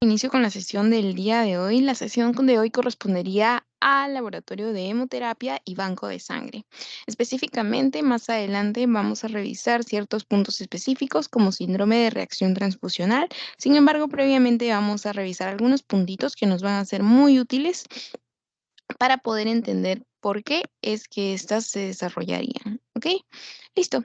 Inicio con la sesión del día de hoy. La sesión de hoy correspondería al laboratorio de hemoterapia y banco de sangre. Específicamente, más adelante vamos a revisar ciertos puntos específicos como síndrome de reacción transfusional. Sin embargo, previamente vamos a revisar algunos puntitos que nos van a ser muy útiles para poder entender por qué es que estas se desarrollarían. ¿Ok? Listo.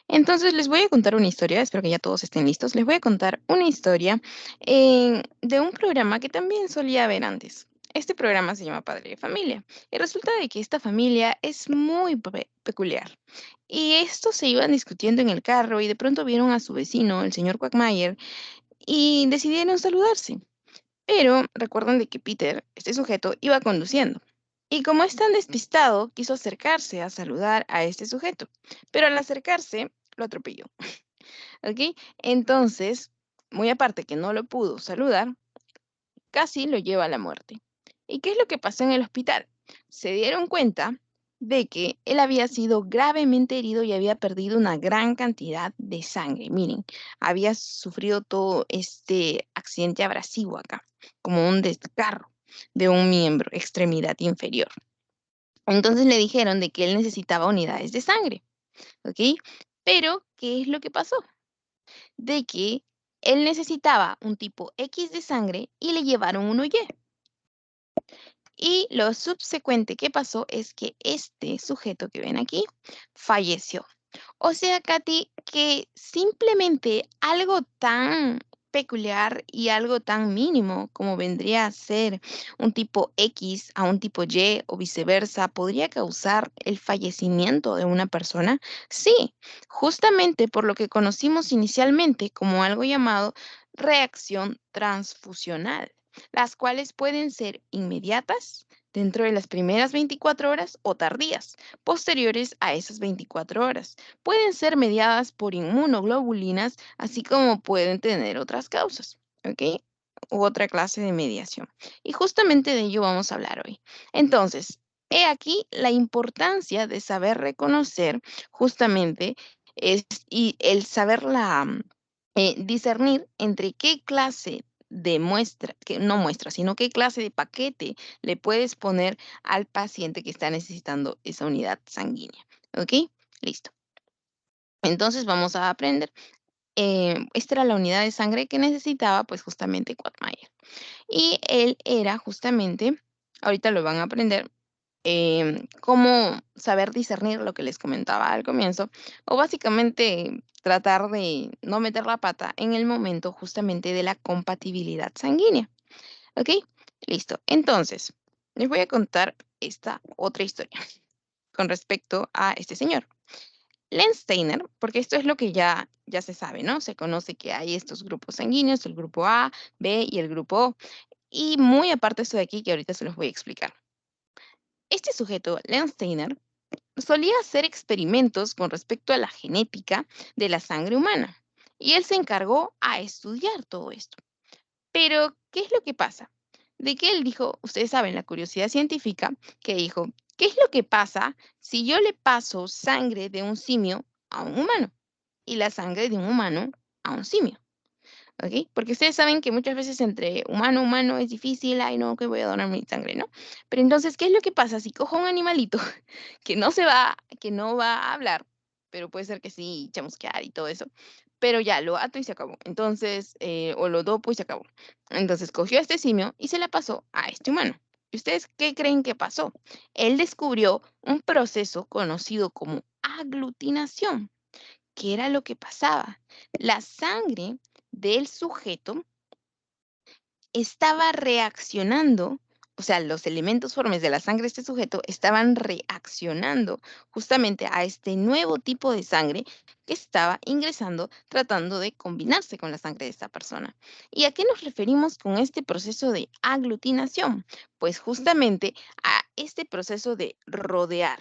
Entonces les voy a contar una historia, espero que ya todos estén listos. Les voy a contar una historia de un programa que también solía ver antes. Este programa se llama Padre de Familia y resulta de que esta familia es muy peculiar. Y estos se iban discutiendo en el carro y de pronto vieron a su vecino, el señor Quagmire, y decidieron saludarse. Pero recuerdan de que Peter, este sujeto, iba conduciendo. Y como es tan despistado, quiso acercarse a saludar a este sujeto. Pero al acercarse, lo atropelló. ¿Ok? Entonces, muy aparte que no lo pudo saludar, casi lo lleva a la muerte. ¿Y qué es lo que pasó en el hospital? Se dieron cuenta de que él había sido gravemente herido y había perdido una gran cantidad de sangre. Miren, había sufrido todo este accidente abrasivo acá, como un desgarro de un miembro, extremidad inferior. Entonces le dijeron de que él necesitaba unidades de sangre, ¿ok? Pero, ¿qué es lo que pasó? De que él necesitaba un tipo X de sangre y le llevaron uno Y. Y lo subsecuente que pasó es que este sujeto que ven aquí falleció. O sea, Katy, que simplemente algo tan peculiar y algo tan mínimo como vendría a ser un tipo X a un tipo Y o viceversa, podría causar el fallecimiento de una persona. Sí, justamente por lo que conocimos inicialmente como algo llamado reacción transfusional, las cuales pueden ser inmediatas dentro de las primeras 24 horas o tardías, posteriores a esas 24 horas. Pueden ser mediadas por inmunoglobulinas, así como pueden tener otras causas, ¿ok? U otra clase de mediación. Y justamente de ello vamos a hablar hoy. Entonces, he aquí la importancia de saber reconocer justamente y el saberla discernir entre qué clase de muestra, que no muestra, sino qué clase de paquete le puedes poner al paciente que está necesitando esa unidad sanguínea. ¿Ok? Listo. Entonces vamos a aprender. Esta era la unidad de sangre que necesitaba, pues justamente Quagmire. Y él era justamente, ahorita lo van a aprender, cómo saber discernir lo que les comentaba al comienzo, o básicamente tratar de no meter la pata en el momento justamente de la compatibilidad sanguínea. ¿Ok? Listo. Entonces, les voy a contar esta otra historia con respecto a este señor. Len Steiner, porque esto es lo que ya se sabe, ¿no? Se conoce que hay estos grupos sanguíneos, el grupo A, B y el grupo O. Y muy aparte esto de aquí que ahorita se los voy a explicar. Este sujeto, Len Steiner, solía hacer experimentos con respecto a la genética de la sangre humana. Y él se encargó a estudiar todo esto. Pero, ¿qué es lo que pasa? De que él dijo, ustedes saben, la curiosidad científica, que dijo, ¿qué es lo que pasa si yo le paso sangre de un simio a un humano y la sangre de un humano a un simio? ¿Ok? Porque ustedes saben que muchas veces entre humano a humano es difícil, ay no, que voy a donar mi sangre, ¿no? Pero entonces, ¿qué es lo que pasa si cojo a un animalito que no va a hablar, pero puede ser que sí, chamusquear y todo eso, pero ya lo ato y se acabó. Entonces, o lo dopo y se acabó. Entonces cogió a este simio y se la pasó a este humano. ¿Y ustedes qué creen que pasó? Él descubrió un proceso conocido como aglutinación. ¿Qué era lo que pasaba? La sangre del sujeto estaba reaccionando, o sea, los elementos formes de la sangre de este sujeto estaban reaccionando justamente a este nuevo tipo de sangre que estaba ingresando, tratando de combinarse con la sangre de esta persona. ¿Y a qué nos referimos con este proceso de aglutinación? Pues justamente a este proceso de rodear,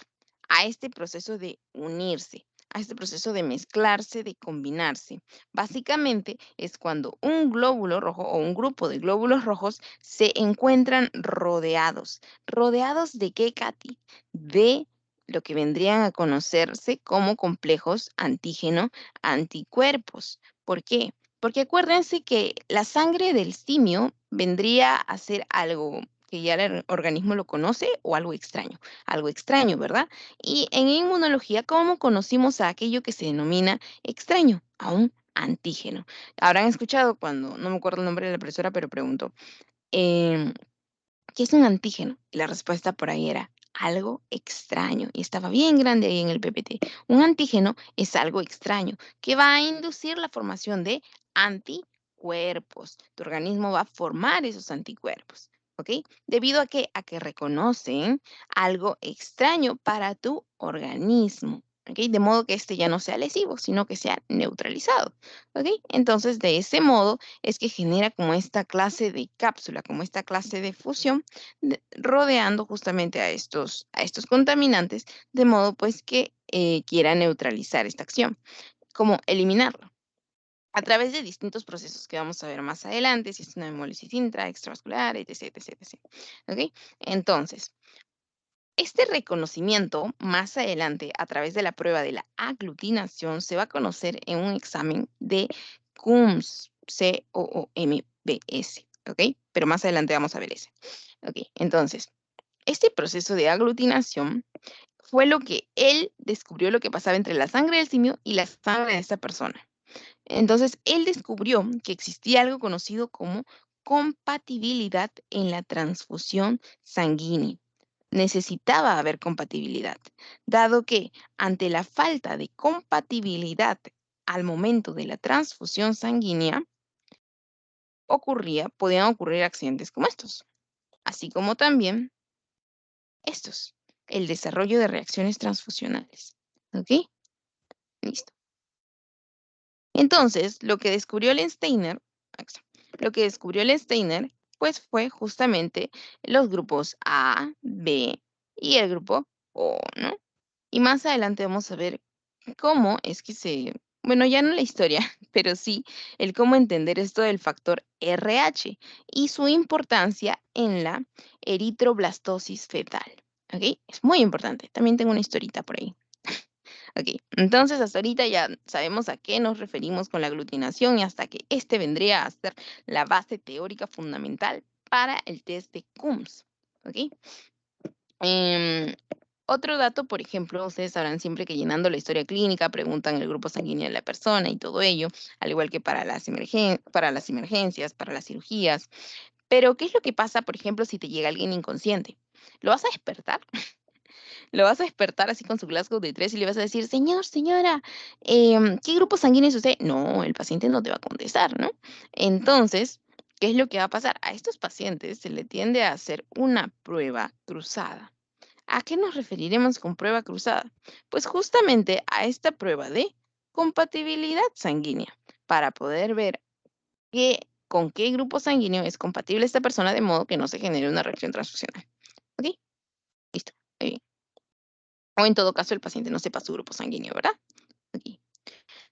a este proceso de unirse, a este proceso de mezclarse, de combinarse. Básicamente es cuando un glóbulo rojo o un grupo de glóbulos rojos se encuentran rodeados. ¿Rodeados de qué, Katy? De lo que vendrían a conocerse como complejos antígeno-anticuerpos. ¿Por qué? porque acuérdense que la sangre del simio vendría a ser algo que ya el organismo lo conoce o algo extraño, ¿verdad? Y en inmunología, ¿cómo conocimos a aquello que se denomina extraño? A un antígeno. Habrán escuchado cuando, no me acuerdo el nombre de la profesora, pero preguntó, em, ¿qué es un antígeno? Y la respuesta por ahí era algo extraño. Y estaba bien grande ahí en el PPT. Un antígeno es algo extraño que va a inducir la formación de anticuerpos. Tu organismo va a formar esos anticuerpos. ¿Ok? ¿Debido a qué? A que reconocen algo extraño para tu organismo. ¿Ok? De modo que este ya no sea lesivo, sino que sea neutralizado. ¿Ok? Entonces, de ese modo es que genera como esta clase de cápsula, como esta clase de fusión, rodeando justamente a estos contaminantes, de modo pues que quiera neutralizar esta acción, como eliminarlo. A través de distintos procesos que vamos a ver más adelante, si es una hemólisis intra, extravascular, etc, etc, etc. ¿Ok? Entonces, este reconocimiento más adelante a través de la prueba de la aglutinación se va a conocer en un examen de COOMS, COOMBS, ¿ok? Pero más adelante vamos a ver ese. Ok, entonces, este proceso de aglutinación fue lo que él descubrió lo que pasaba entre la sangre del simio y la sangre de esta persona. Entonces, él descubrió que existía algo conocido como compatibilidad en la transfusión sanguínea. Necesitaba haber compatibilidad, dado que ante la falta de compatibilidad al momento de la transfusión sanguínea, podían ocurrir accidentes como estos, así como también estos, el desarrollo de reacciones transfusionales. ¿Ok? Listo. Entonces, lo que descubrió Lensteiner, pues fue justamente los grupos A, B y el grupo O, ¿no? Y más adelante vamos a ver cómo es que bueno, ya no la historia, pero sí el cómo entender esto del factor RH y su importancia en la eritroblastosis fetal. ¿Ok? Es muy importante. También tengo una historita por ahí. Ok, entonces hasta ahorita ya sabemos a qué nos referimos con la aglutinación y hasta que este vendría a ser la base teórica fundamental para el test de Coombs. ¿Ok? Em, Otro dato, por ejemplo, ustedes sabrán siempre que llenando la historia clínica preguntan el grupo sanguíneo de la persona y todo ello, al igual que para para las emergencias, para las cirugías. Pero, ¿qué es lo que pasa, por ejemplo, si te llega alguien inconsciente? ¿Lo vas a despertar? Lo vas a despertar así con su Glasgow de 3 y le vas a decir, señor, señora, ¿qué grupo sanguíneo es usted? No, el paciente no te va a contestar, ¿no? Entonces, ¿qué es lo que va a pasar? A estos pacientes se le tiende a hacer una prueba cruzada. ¿A qué nos referiremos con prueba cruzada? Pues justamente a esta prueba de compatibilidad sanguínea, para poder ver con qué grupo sanguíneo es compatible esta persona de modo que no se genere una reacción transfusional. ¿Ok? Listo. Muy bien. O en todo caso, el paciente no sepa su grupo sanguíneo, ¿verdad? Aquí,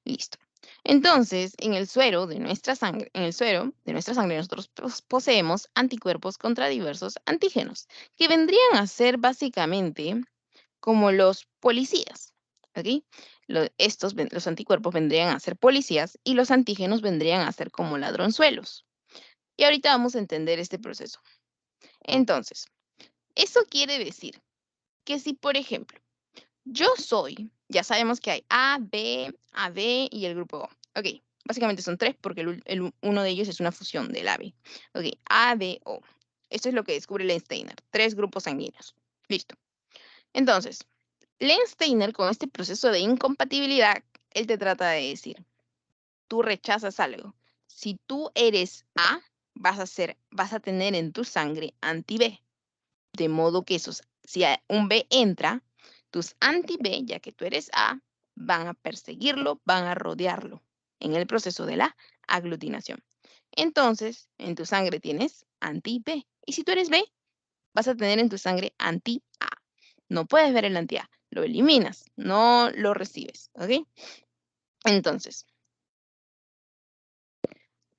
listo. Entonces, en el suero de nuestra sangre, nosotros poseemos anticuerpos contra diversos antígenos, que vendrían a ser básicamente como los policías, ¿ok? Los anticuerpos vendrían a ser policías y los antígenos vendrían a ser como ladronzuelos. Y ahorita vamos a entender este proceso. Entonces, eso quiere decir que si, por ejemplo, ya sabemos que hay A, B, AB y el grupo O. Ok, básicamente son tres porque uno de ellos es una fusión del AB. Ok, A, B, O. Esto es lo que descubre Lensteiner, tres grupos sanguíneos. Listo. Entonces, Lensteiner con este proceso de incompatibilidad, él te trata de decir, tú rechazas algo. Si tú eres A, vas a tener en tu sangre anti-B. De modo que si un B entra, tus anti-B, ya que tú eres A, van a perseguirlo, van a rodearlo en el proceso de la aglutinación. Entonces, en tu sangre tienes anti-B. Y si tú eres B, vas a tener en tu sangre anti-A. No puedes ver el anti-A, lo eliminas, no lo recibes, ¿ok? Entonces,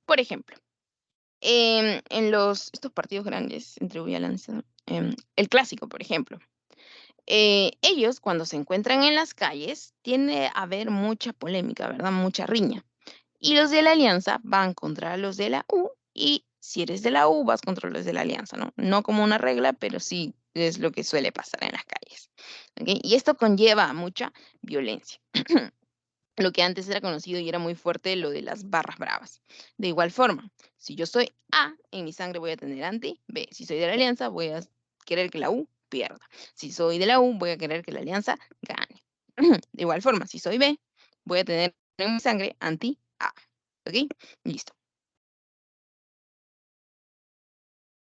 por ejemplo, en estos partidos grandes entre U y Alianza, el clásico, por ejemplo, ellos cuando se encuentran en las calles tiende a haber mucha polémica, ¿verdad? Mucha riña. Y los de la alianza van contra los de la U, y si eres de la U, vas contra los de la alianza, ¿no? No como una regla, pero sí es lo que suele pasar en las calles. ¿Ok? Y esto conlleva a mucha violencia. Lo que antes era conocido y era muy fuerte, lo de las barras bravas. De igual forma, si yo soy A, en mi sangre voy a tener anti B. Si soy de la alianza, voy a querer que la U pierda. Si soy de la U, voy a querer que la alianza gane. De igual forma, si soy B, voy a tener en mi sangre anti A. ¿Ok? Listo.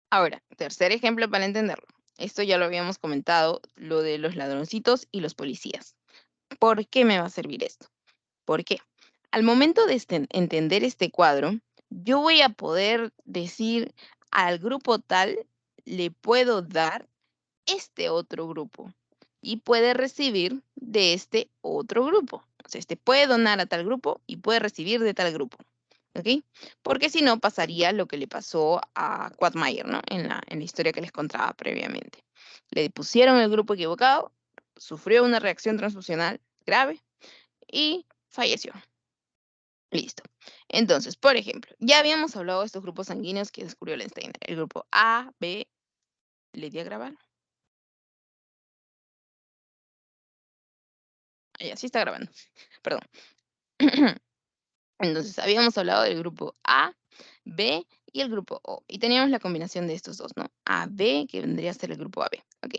Ahora, tercer ejemplo para entenderlo. Esto ya lo habíamos comentado, lo de los ladroncitos y los policías. ¿Por qué me va a servir esto? ¿Por qué? Al momento de entender este cuadro, yo voy a poder decir al grupo tal, le puedo dar este otro grupo y puede recibir de este otro grupo. O sea, este puede donar a tal grupo y puede recibir de tal grupo. ¿Ok? Porque si no, pasaría lo que le pasó a Quagmire, ¿no? En la historia que les contaba previamente. Le pusieron el grupo equivocado, sufrió una reacción transfusional grave y falleció. Listo. Entonces, por ejemplo, ya habíamos hablado de estos grupos sanguíneos que descubrió Lensteiner. El grupo A, B, ¿le di a grabar? Ah, ya, sí está grabando. Perdón. Entonces, habíamos hablado del grupo A, B y el grupo O. Y teníamos la combinación de estos dos, ¿no? A, B, que vendría a ser el grupo AB. Ok.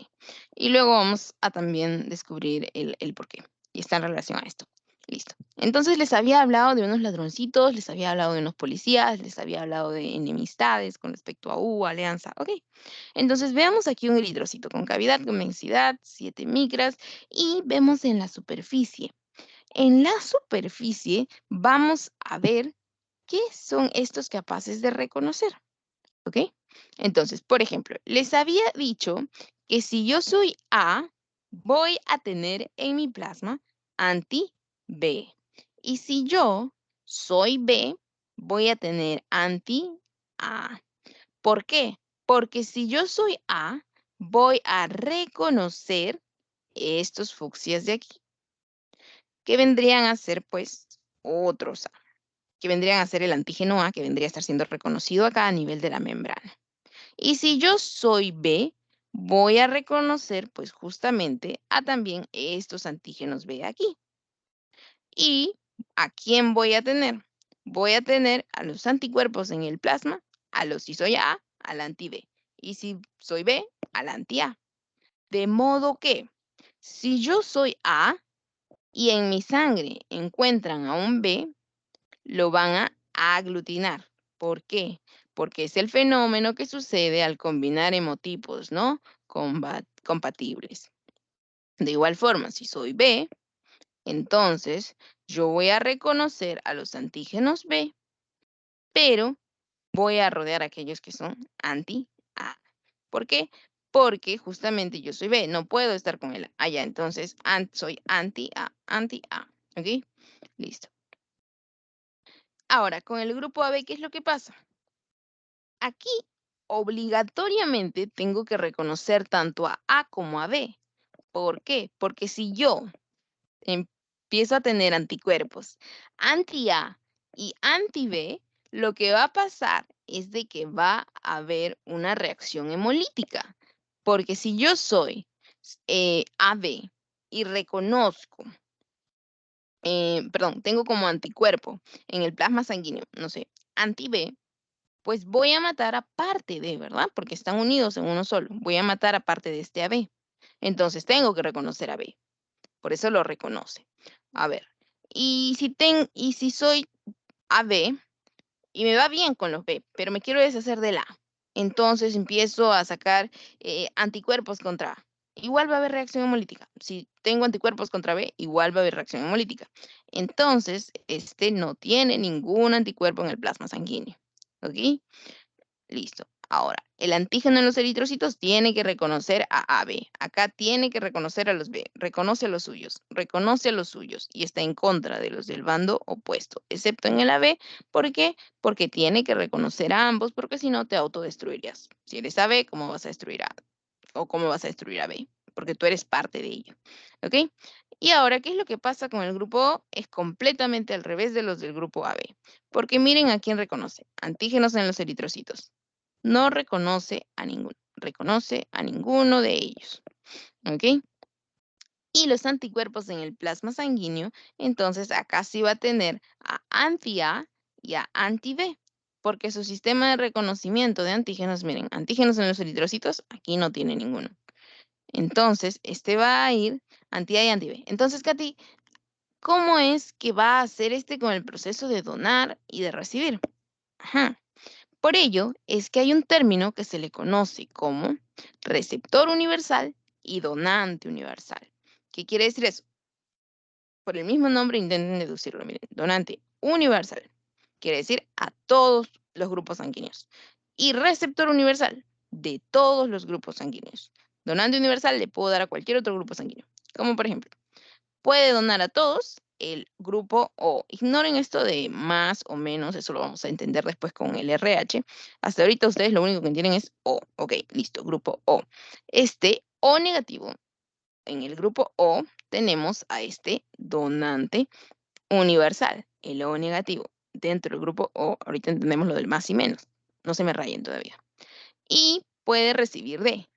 Y luego vamos a también descubrir el por qué. Y está en relación a esto. Listo. Entonces les había hablado de unos ladroncitos, les había hablado de unos policías, les había hablado de enemistades con respecto a U, alianza. Ok. Entonces veamos aquí un eritrocito con cavidad, con densidad 7 micras y vemos en la superficie. En la superficie vamos a ver qué son estos capaces de reconocer, ¿ok? Entonces, por ejemplo, les había dicho que si yo soy A, voy a tener en mi plasma anti-B. Y si yo soy B, voy a tener anti-A. ¿Por qué? Porque si yo soy A, voy a reconocer estos fucsias de aquí, que vendrían a ser pues otros A, que vendrían a ser el antígeno A, que vendría a estar siendo reconocido acá a nivel de la membrana. Y si yo soy B, voy a reconocer pues justamente a también estos antígenos B aquí. ¿Y a quién voy a tener? Voy a tener a los anticuerpos en el plasma, si soy A, al anti-B. Y si soy B, al anti-A. De modo que, si yo soy A y en mi sangre encuentran a un B, lo van a aglutinar. ¿Por qué? Porque es el fenómeno que sucede al combinar hemotipos, ¿no? Compatibles. De igual forma, si soy B, entonces yo voy a reconocer a los antígenos B, pero voy a rodear a aquellos que son anti-A. ¿Por qué? Porque justamente yo soy B, no puedo estar con el A. Ya, entonces soy anti-A, anti-A. ¿Ok? Listo. Ahora, con el grupo AB, ¿qué es lo que pasa? Aquí obligatoriamente tengo que reconocer tanto a A como a B. ¿Por qué? Porque si yo empiezo a tener anticuerpos anti-A y anti-B, lo que va a pasar es de que va a haber una reacción hemolítica. Porque si yo soy AB y reconozco, perdón, tengo como anticuerpo en el plasma sanguíneo, no sé, anti-B, pues voy a matar a parte de, ¿verdad? Porque están unidos en uno solo. Voy a matar a parte de este AB. Entonces tengo que reconocer a B. Por eso lo reconoce. A ver, y si soy AB y me va bien con los B, pero me quiero deshacer del A, entonces empiezo a sacar anticuerpos contra A. Igual va a haber reacción hemolítica. Si tengo anticuerpos contra B, igual va a haber reacción hemolítica. Entonces, este no tiene ningún anticuerpo en el plasma sanguíneo. ¿Ok? Listo. Ahora, el antígeno en los eritrocitos tiene que reconocer a AB. Acá tiene que reconocer a los B. Reconoce a los suyos. Reconoce a los suyos. Y está en contra de los del bando opuesto, excepto en el AB. ¿Por qué? Porque tiene que reconocer a ambos, porque si no te autodestruirías. Si eres AB, ¿cómo vas a destruir a? ¿O cómo vas a destruir a B? Porque tú eres parte de ello. ¿Ok? Y ahora, ¿qué es lo que pasa con el grupo O? Es completamente al revés de los del grupo AB. Porque miren a quién reconoce. Antígenos en los eritrocitos. No reconoce a ninguno. Reconoce a ninguno de ellos. ¿Ok? Y los anticuerpos en el plasma sanguíneo, entonces acá sí va a tener a anti-A y a anti-B, porque su sistema de reconocimiento de antígenos, miren, antígenos en los eritrocitos, aquí no tiene ninguno. Entonces, este va a ir anti-A y anti-B. Entonces, Katy, ¿cómo es que va a hacer este con el proceso de donar y de recibir? Ajá. Por ello, es que hay un término que se le conoce como receptor universal y donante universal. ¿Qué quiere decir eso? Por el mismo nombre intenten deducirlo. Miren, donante universal quiere decir a todos los grupos sanguíneos. Y receptor universal de todos los grupos sanguíneos. Donante universal le puedo dar a cualquier otro grupo sanguíneo. Como por ejemplo, puede donar a todos el grupo O. Ignoren esto de más o menos, eso lo vamos a entender después con el RH. Hasta ahorita ustedes lo único que tienen es O. Ok, listo, grupo O. Este O negativo, en el grupo O tenemos a este donante universal, el O negativo. Dentro del grupo O, ahorita entendemos lo del más y menos. No se me rayen todavía. Y puede recibir D,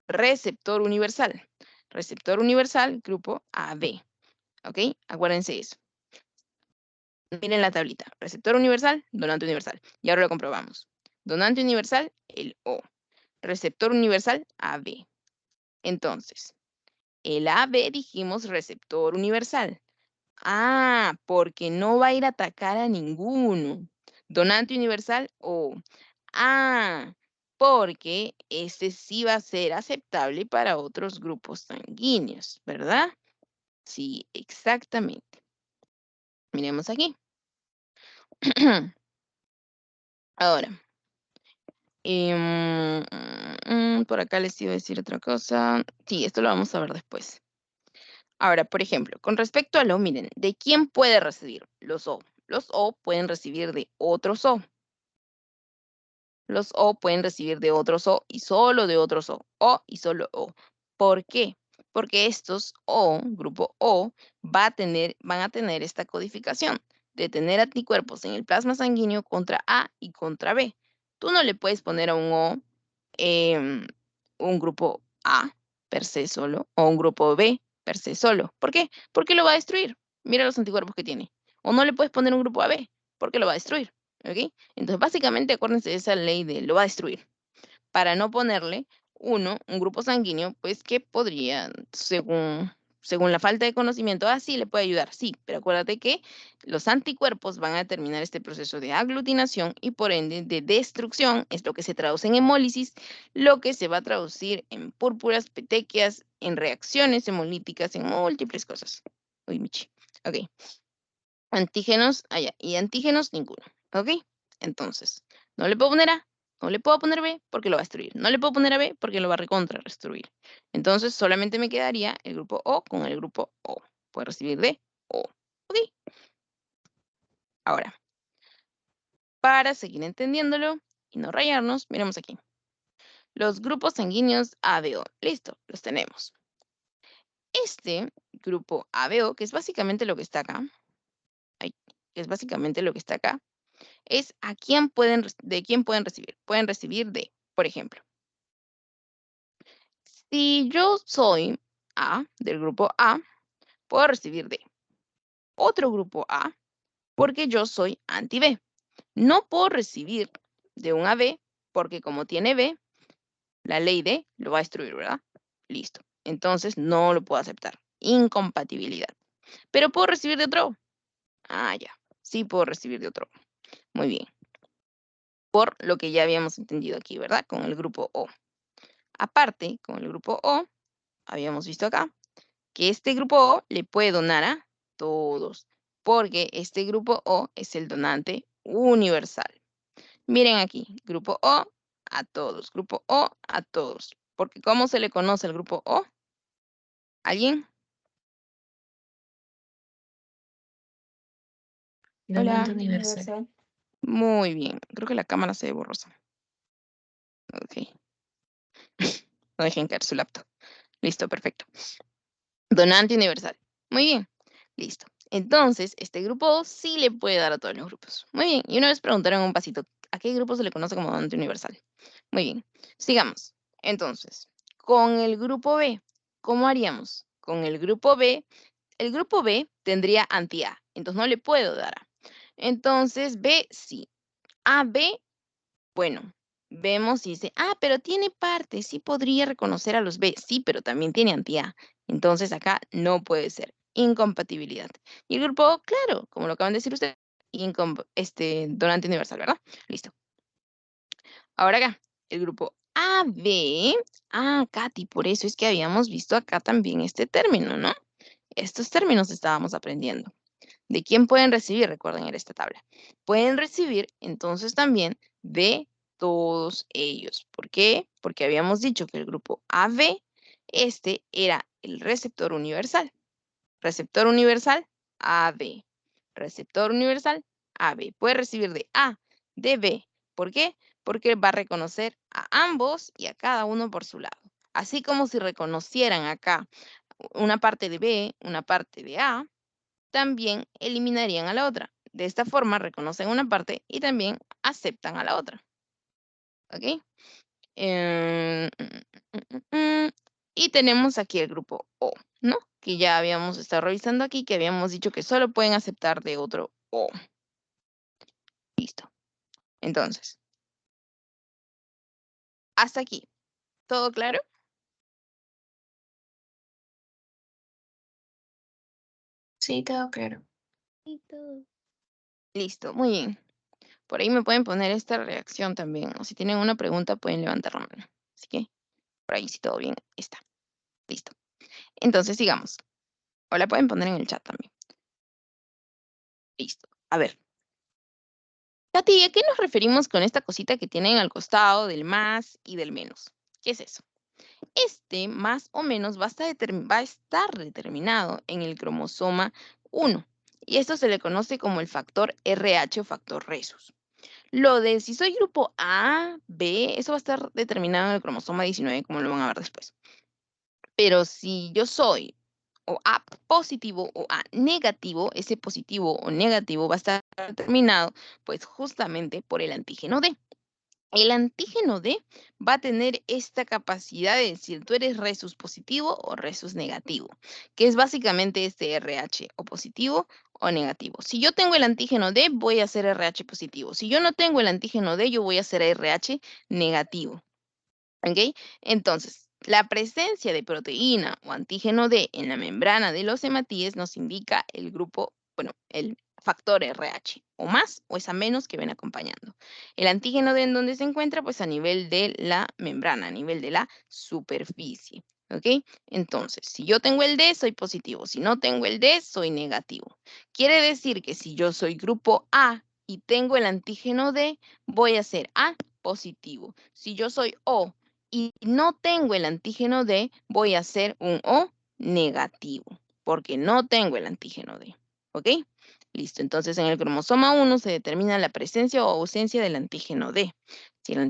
receptor universal. Receptor universal, grupo AB. ¿Ok? Acuérdense eso. Miren la tablita. Receptor universal, donante universal. Y ahora lo comprobamos. Donante universal, el O. Receptor universal, AB. Entonces, el AB dijimos receptor universal. Ah, porque no va a ir a atacar a ninguno. Donante universal O. Ah, porque este sí va a ser aceptable para otros grupos sanguíneos, ¿verdad? Sí, exactamente. Miremos aquí. Ahora, por acá les iba a decir otra cosa. Sí, esto lo vamos a ver después. Ahora, por ejemplo, con respecto a lo, miren, ¿de quién puede recibir? Los O. Los O pueden recibir de otros O. Los O pueden recibir de otros O y solo de otros O y solo O. ¿Por qué? Porque estos O, grupo O, van a tener esta codificación de tener anticuerpos en el plasma sanguíneo contra A y contra B. Tú no le puedes poner a un O em, un grupo A per se solo o un grupo B per se solo. ¿Por qué? Porque lo va a destruir. Mira los anticuerpos que tiene. O no le puedes poner un grupo AB porque lo va a destruir. ¿Ok? Entonces, básicamente, acuérdense de esa ley de lo va a destruir. Para no ponerle un grupo sanguíneo, pues que podría, según la falta de conocimiento, sí le puede ayudar, sí, pero acuérdate que los anticuerpos van a terminar este proceso de aglutinación y por ende de destrucción, es lo que se traduce en hemólisis, lo que se va a traducir en púrpuras, petequias, en reacciones hemolíticas, en múltiples cosas. Uy, Michi. Ok. Antígenos, allá. Y antígenos, ninguno. ¿Ok? Entonces, no le puedo poner A, no le puedo poner B porque lo va a destruir. No le puedo poner a B porque lo va a recontra destruir. Entonces, solamente me quedaría el grupo O con el grupo O. Puede recibir D, O. ¿Ok? Ahora, para seguir entendiéndolo y no rayarnos, miremos aquí. Los grupos sanguíneos ABO. Listo, los tenemos. Este grupo ABO, que es básicamente lo que está acá, ay, que es básicamente lo que está acá, es a quién de quién pueden recibir. Pueden recibir de, por ejemplo, si yo soy A del grupo A, puedo recibir de otro grupo A porque yo soy anti-B. No puedo recibir de un AB porque como tiene B, la ley D lo va a destruir, ¿verdad? Listo. Entonces no lo puedo aceptar. Incompatibilidad. Pero puedo recibir de otro. Ah, ya. Sí puedo recibir de otro. Muy bien. Por lo que ya habíamos entendido aquí, ¿verdad? Con el grupo O. Aparte, con el grupo O, habíamos visto acá, que este grupo O le puede donar a todos, porque este grupo O es el donante universal. Miren aquí, grupo O a todos, grupo O a todos. Porque ¿cómo se le conoce al grupo O? ¿Alguien? Donante Hola. universal. Muy bien. Creo que la cámara se ve borrosa. Ok. No dejen caer su laptop. Listo, perfecto. Donante universal. Muy bien, listo. Entonces, este grupo O sí le puede dar a todos los grupos. Muy bien, y una vez preguntaron un pasito, ¿a qué grupo se le conoce como donante universal? Muy bien, sigamos. Entonces, con el grupo B, ¿cómo haríamos? Con el grupo B tendría anti-A, entonces no le puedo dar A. Entonces, B sí. A, B, bueno, vemos y dice, pero tiene parte, sí podría reconocer a los B, sí, pero también tiene anti-A. Entonces acá no puede ser. Incompatibilidad. Y el grupo, O, claro, como lo acaban de decir ustedes, donante universal, ¿verdad? Listo. Ahora acá, el grupo AB. Katy, por eso es que habíamos visto acá también este término, ¿no? Estos términos estábamos aprendiendo. ¿De quién pueden recibir? Recuerden en esta tabla. Pueden recibir entonces también de todos ellos. ¿Por qué? Porque habíamos dicho que el grupo AB, este era el receptor universal. Receptor universal, AB. Receptor universal, AB. Puede recibir de A, de B. ¿Por qué? Porque va a reconocer a ambos y a cada uno por su lado. Así como si reconocieran acá una parte de B, una parte de A, también eliminarían a la otra. De esta forma reconocen una parte y también aceptan a la otra. ¿Ok? Y tenemos aquí el grupo O, ¿no? Que ya habíamos estado revisando aquí, que habíamos dicho que solo pueden aceptar de otro O. Listo. Entonces, hasta aquí. ¿Todo claro? Sí, todo claro. Listo. Listo, muy bien. Por ahí me pueden poner esta reacción también. O si tienen una pregunta, pueden levantar la mano. Así que, por ahí, si todo bien, está. Listo. Entonces, sigamos. O la pueden poner en el chat también. Listo. A ver. Katy, ¿a qué nos referimos con esta cosita que tienen al costado del más y del menos? ¿Qué es eso? Este más o menos va a estar determinado en el cromosoma 1 y esto se le conoce como el factor RH o factor Rhesus. Lo de si soy grupo A, B, eso va a estar determinado en el cromosoma 19, como lo van a ver después. Pero si yo soy o A positivo o A negativo, ese positivo o negativo va a estar determinado pues justamente por el antígeno D. El antígeno D va a tener esta capacidad de decir tú eres Rhesus positivo o Rhesus negativo, que es básicamente este RH o positivo o negativo. Si yo tengo el antígeno D, voy a ser RH positivo. Si yo no tengo el antígeno D, yo voy a ser RH negativo. ¿Ok? Entonces, la presencia de proteína o antígeno D en la membrana de los hematíes nos indica el grupo, bueno, el factor RH, o más o es a menos que ven acompañando. El antígeno D en donde se encuentra, pues a nivel de la membrana, a nivel de la superficie. ¿Ok? Entonces, si yo tengo el D, soy positivo. Si no tengo el D, soy negativo. Quiere decir que si yo soy grupo A y tengo el antígeno D, voy a ser A positivo. Si yo soy O y no tengo el antígeno D, voy a hacer un O negativo, porque no tengo el antígeno D. ¿Ok? Listo. Entonces, en el cromosoma 1 se determina la presencia o ausencia del antígeno D.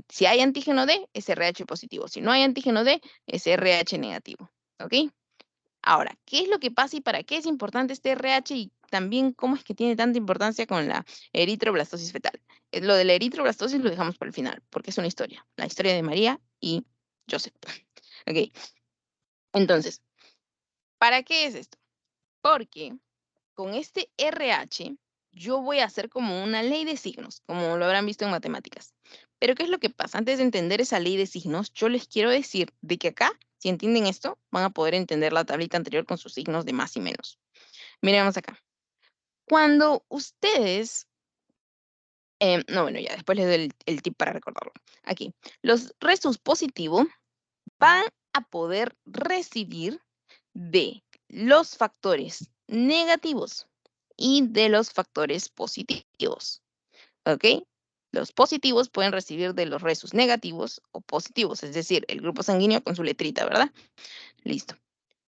Si hay antígeno D, es RH positivo. Si no hay antígeno D, es RH negativo. ¿Ok? Ahora, ¿qué es lo que pasa y para qué es importante este RH y también cómo es que tiene tanta importancia con la eritroblastosis fetal? Lo de la eritroblastosis lo dejamos para el final, porque es una historia, la historia de María y Joseph. Ok, entonces, ¿para qué es esto? Porque con este RH yo voy a hacer como una ley de signos, como lo habrán visto en matemáticas. Pero ¿qué es lo que pasa? Antes de entender esa ley de signos, yo les quiero decir de que acá, si entienden esto, van a poder entender la tablita anterior con sus signos de más y menos. Miremos acá. Cuando ustedes, no, bueno, ya después les doy el tip para recordarlo. Aquí, los restos positivos van a poder recibir de los factores negativos y de los factores positivos. ¿Ok? Los positivos pueden recibir de los restos negativos o positivos, es decir, el grupo sanguíneo con su letrita, ¿verdad? Listo.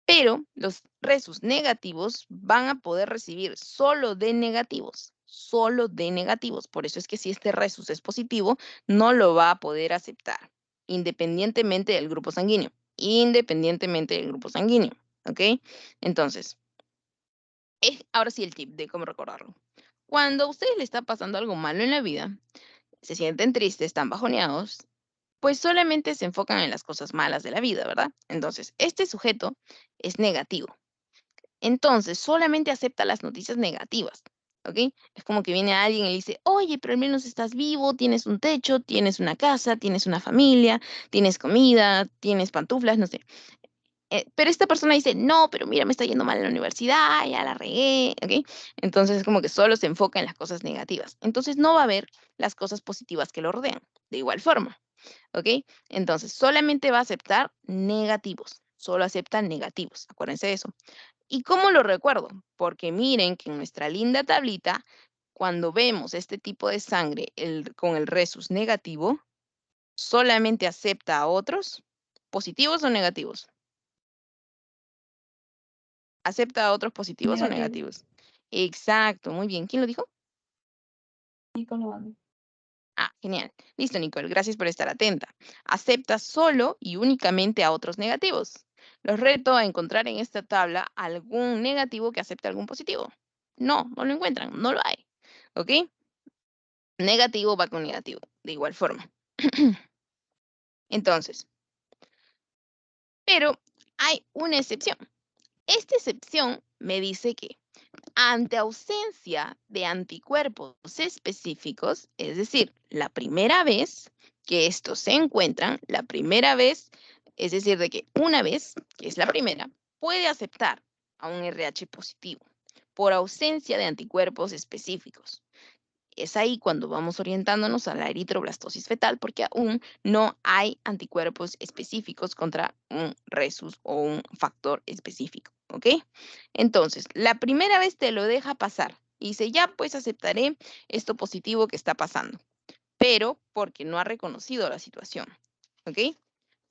Pero los restos negativos van a poder recibir solo de negativos, solo de negativos. Por eso es que si este resus es positivo, no lo va a poder aceptar, independientemente del grupo sanguíneo, independientemente del grupo sanguíneo, ¿ok? Entonces, Ahora sí el tip de cómo recordarlo. Cuando a ustedes le está pasando algo malo en la vida, se sienten tristes, están bajoneados, pues solamente se enfocan en las cosas malas de la vida, ¿verdad? Entonces, este sujeto es negativo. Entonces, solamente acepta las noticias negativas, ¿ok? Es como que viene alguien y le dice, oye, pero al menos estás vivo, tienes un techo, tienes una casa, tienes una familia, tienes comida, tienes pantuflas, no sé. Pero esta persona dice, no, pero mira, me está yendo mal en la universidad, ya la regué, ¿ok? Entonces es como que solo se enfoca en las cosas negativas. Entonces no va a ver las cosas positivas que lo rodean, de igual forma, ¿ok? Entonces solamente va a aceptar negativos, solo acepta negativos, acuérdense de eso. ¿Y cómo lo recuerdo? Porque miren que en nuestra linda tablita, cuando vemos este tipo de sangre con el resus negativo, solamente acepta a otros, positivos o negativos. ¿Acepta a otros positivos o Negativo. negativos? Exacto, muy bien. ¿Quién lo dijo? Nicolás. Ah, genial. Listo, Nicole, gracias por estar atenta. Acepta solo y únicamente a otros negativos. Los reto a encontrar en esta tabla algún negativo que acepte algún positivo. No, no lo encuentran, no lo hay. ¿Ok? Negativo va con negativo, de igual forma. Entonces, pero hay una excepción. Esta excepción me dice que ante ausencia de anticuerpos específicos, es decir, la primera vez que estos se encuentran, la primera vez, es decir, de que una vez, que es la primera, puede aceptar a un RH positivo por ausencia de anticuerpos específicos. Es ahí cuando vamos orientándonos a la eritroblastosis fetal porque aún no hay anticuerpos específicos contra un resus o un factor específico, ¿ok? Entonces, la primera vez te lo deja pasar y dice, ya pues aceptaré esto positivo que está pasando, pero porque no ha reconocido la situación, ¿ok?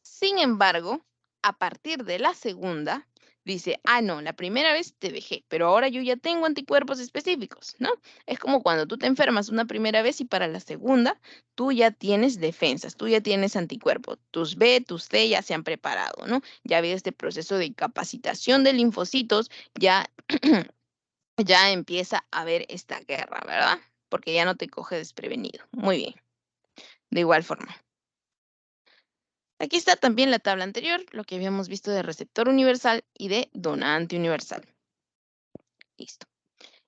Sin embargo, a partir de la segunda, dice, ah, no, la primera vez te dejé, pero ahora yo ya tengo anticuerpos específicos, ¿no? Es como cuando tú te enfermas una primera vez y para la segunda, tú ya tienes defensas, tú ya tienes anticuerpos, tus B, tus T ya se han preparado, ¿no? Ya había este proceso de capacitación de linfocitos, ya, ya empieza a haber esta guerra, ¿verdad? Porque ya no te coge desprevenido. Muy bien, de igual forma. Aquí está también la tabla anterior, lo que habíamos visto de receptor universal y de donante universal. Listo.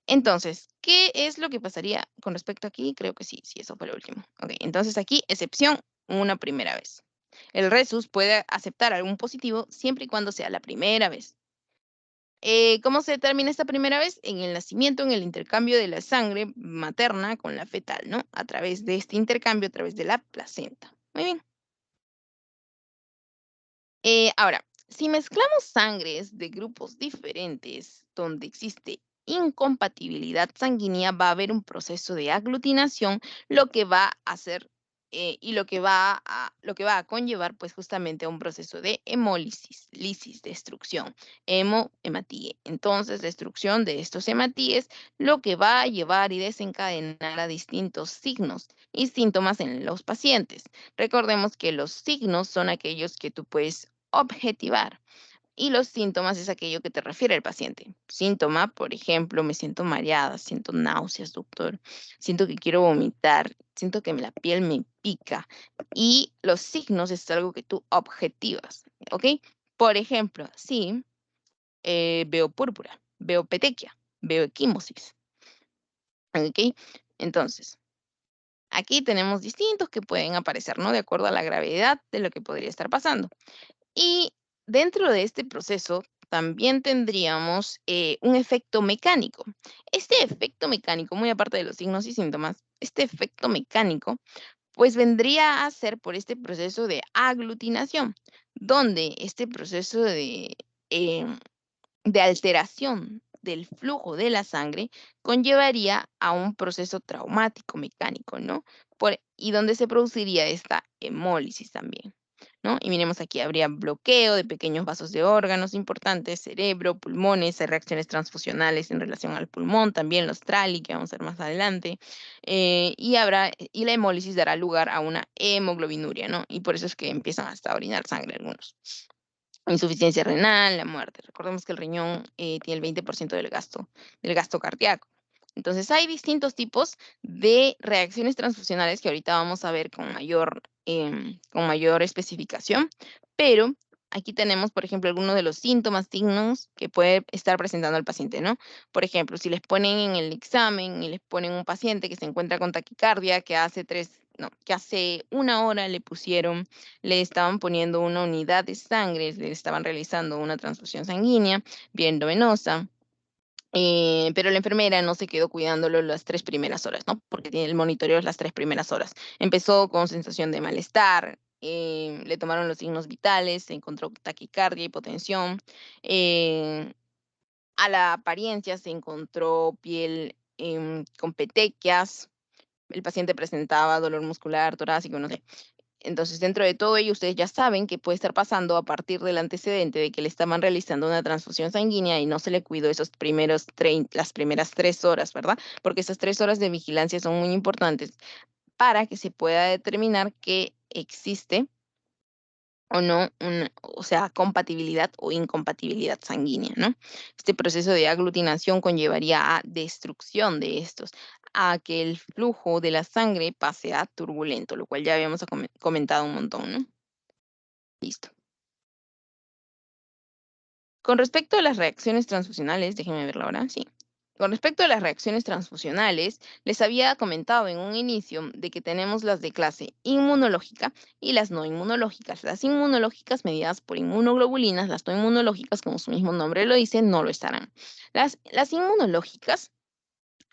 Entonces, ¿qué es lo que pasaría con respecto aquí? Creo que sí, sí, eso fue lo último. Ok, entonces aquí, excepción, una primera vez. El resus puede aceptar algún positivo siempre y cuando sea la primera vez. ¿Cómo se determina esta primera vez? En el nacimiento, en el intercambio de la sangre materna con la fetal, ¿no? A través de este intercambio, a través de la placenta. Muy bien. Ahora, si mezclamos sangres de grupos diferentes donde existe incompatibilidad sanguínea, va a haber un proceso de aglutinación, lo que va a hacer y lo que va a conllevar, pues justamente a un proceso de hemólisis, lisis, destrucción, hematíe. Entonces, destrucción de estos hematíes, lo que va a llevar y desencadenar a distintos signos y síntomas en los pacientes. Recordemos que los signos son aquellos que tú puedes objetivar. Y los síntomas es aquello que te refiere el paciente. Síntoma, por ejemplo, me siento mareada, siento náuseas, doctor, siento que quiero vomitar, siento que la piel me pica. Y los signos es algo que tú objetivas, ¿ok? Por ejemplo, sí, veo púrpura, veo petequia, veo equimosis, ¿ok? Entonces, aquí tenemos distintos que pueden aparecer, ¿no? De acuerdo a la gravedad de lo que podría estar pasando. Y dentro de este proceso también tendríamos un efecto mecánico. Este efecto mecánico, muy aparte de los signos y síntomas, este efecto mecánico, pues vendría a ser por este proceso de aglutinación, donde este proceso em, de alteración del flujo de la sangre conllevaría a un proceso traumático mecánico, ¿no? Y donde se produciría esta hemólisis también, ¿no? Y miremos aquí, habría bloqueo de pequeños vasos de órganos importantes, cerebro, pulmones, hay reacciones transfusionales en relación al pulmón, también los trali, que vamos a ver más adelante, y la hemólisis dará lugar a una hemoglobinuria, ¿no? Y por eso es que empiezan hasta a orinar sangre algunos. insuficiencia renal, la muerte. Recordemos que el riñón tiene el 20% del gasto cardíaco. Entonces, hay distintos tipos de reacciones transfusionales que ahorita vamos a ver con mayor especificación, pero aquí tenemos, por ejemplo, algunos de los síntomas, signos que puede estar presentando el paciente, ¿no? Por ejemplo, si les ponen en el examen y les ponen un paciente que se encuentra con taquicardia, que hace 1 hora le estaban poniendo una unidad de sangre, le estaban realizando una transfusión sanguínea, bien venosa, pero la enfermera no se quedó cuidándolo las 3 primeras horas, ¿no? Porque tiene el monitoreo las 3 primeras horas. Empezó con sensación de malestar, le tomaron los signos vitales, se encontró taquicardia, hipotensión, a la apariencia se encontró piel, con petequias, el paciente presentaba dolor muscular, torácico, no sé. Entonces, dentro de todo ello, ustedes ya saben que puede estar pasando a partir del antecedente de que le estaban realizando una transfusión sanguínea y no se le cuidó las primeras 3 horas, ¿verdad? Porque esas 3 horas de vigilancia son muy importantes para que se pueda determinar que existe o no, o sea, compatibilidad o incompatibilidad sanguínea, ¿no? Este proceso de aglutinación conllevaría a destrucción de estos, a que el flujo de la sangre pase a turbulento, lo cual ya habíamos comentado un montón, ¿no? Listo. Con respecto a las reacciones transfusionales, déjenme verla ahora, sí. Con respecto a las reacciones transfusionales, les había comentado en un inicio de que tenemos las de clase inmunológica y las no inmunológicas. Las inmunológicas mediadas por inmunoglobulinas, las no inmunológicas, como su mismo nombre lo dice, no lo estarán. Las inmunológicas,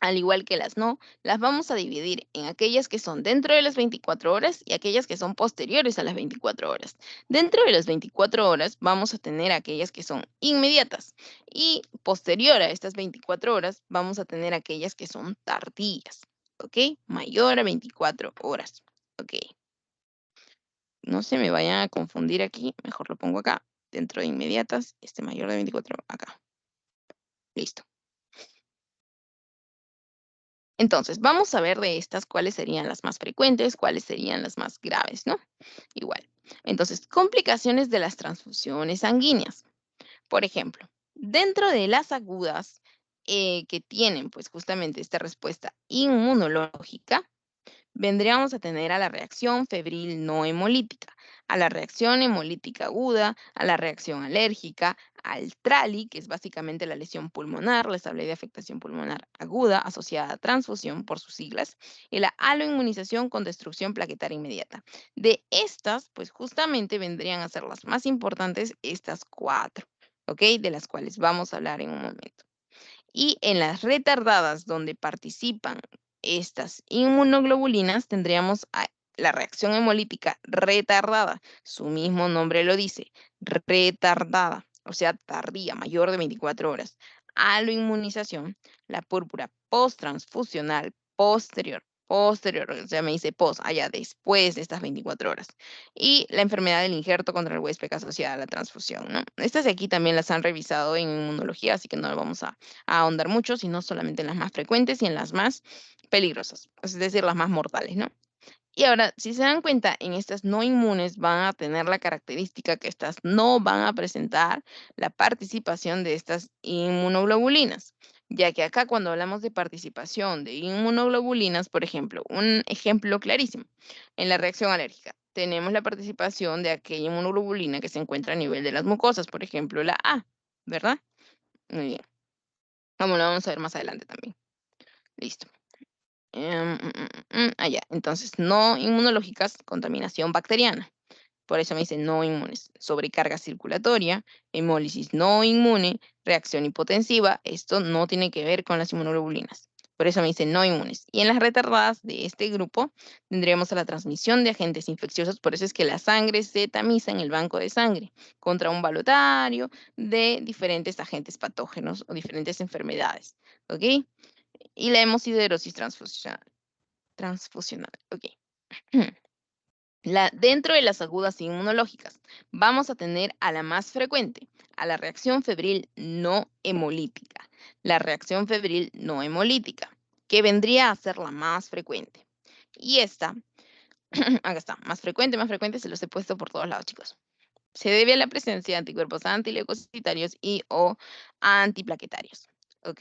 al igual que las no, las vamos a dividir en aquellas que son dentro de las 24 horas y aquellas que son posteriores a las 24 horas. Dentro de las 24 horas vamos a tener aquellas que son inmediatas y posterior a estas 24 horas vamos a tener aquellas que son tardías, ¿ok? Mayor a 24 horas, ¿ok? No se me vayan a confundir aquí, mejor lo pongo acá, dentro de inmediatas, este mayor de 24 acá. Listo. Entonces, vamos a ver de estas cuáles serían las más frecuentes, cuáles serían las más graves, ¿no? Igual. Entonces, complicaciones de las transfusiones sanguíneas. Por ejemplo, dentro de las agudas que tienen pues justamente esta respuesta inmunológica, vendríamos a tener a la reacción febril no hemolítica, a la reacción hemolítica aguda, a la reacción alérgica, al TRALI, que es básicamente la lesión pulmonar, les hablé de afectación pulmonar aguda asociada a transfusión por sus siglas, y la aloinmunización con destrucción plaquetaria inmediata. De estas, pues justamente vendrían a ser las más importantes estas 4, ¿ok? De las cuales vamos a hablar en un momento. Y en las retardadas, donde participan estas inmunoglobulinas, tendríamos la reacción hemolítica retardada. Su mismo nombre lo dice, retardada, o sea, tardía, mayor de 24 horas. Aloinmunización, la púrpura posttransfusional posterior, o sea, me dice post, allá después de estas 24 horas. Y la enfermedad del injerto contra el huésped asociada a la transfusión, ¿no? Estas de aquí también las han revisado en inmunología, así que no lo vamos a ahondar mucho, sino solamente en las más frecuentes y en las más peligrosas, es decir, las más mortales, ¿no? Y ahora, si se dan cuenta, en estas no inmunes van a tener la característica que estas no van a presentar la participación de estas inmunoglobulinas, ya que acá cuando hablamos de participación de inmunoglobulinas, por ejemplo, un ejemplo clarísimo, en la reacción alérgica, tenemos la participación de aquella inmunoglobulina que se encuentra a nivel de las mucosas, por ejemplo, la A, ¿verdad? Muy bien. Como lo vamos a ver más adelante también. Listo. Ya. Entonces, no inmunológicas, contaminación bacteriana. Por eso me dice no inmunes. Sobrecarga circulatoria, hemólisis no inmune, reacción hipotensiva. Esto no tiene que ver con las inmunoglobulinas. Por eso me dice no inmunes. Y en las retardadas de este grupo tendríamos a la transmisión de agentes infecciosos. Por eso es que la sangre se tamiza en el banco de sangre contra un balotario de diferentes agentes patógenos o diferentes enfermedades. ¿Ok? Y la hemosiderosis transfusional. Ok. Dentro de las agudas inmunológicas, vamos a tener a la más frecuente, a la reacción febril no hemolítica. La reacción febril no hemolítica, que vendría a ser la más frecuente. Y esta, acá está, más frecuente, se los he puesto por todos lados, chicos. Se debe a la presencia de anticuerpos antileucocitarios y o antiplaquetarios, ¿ok?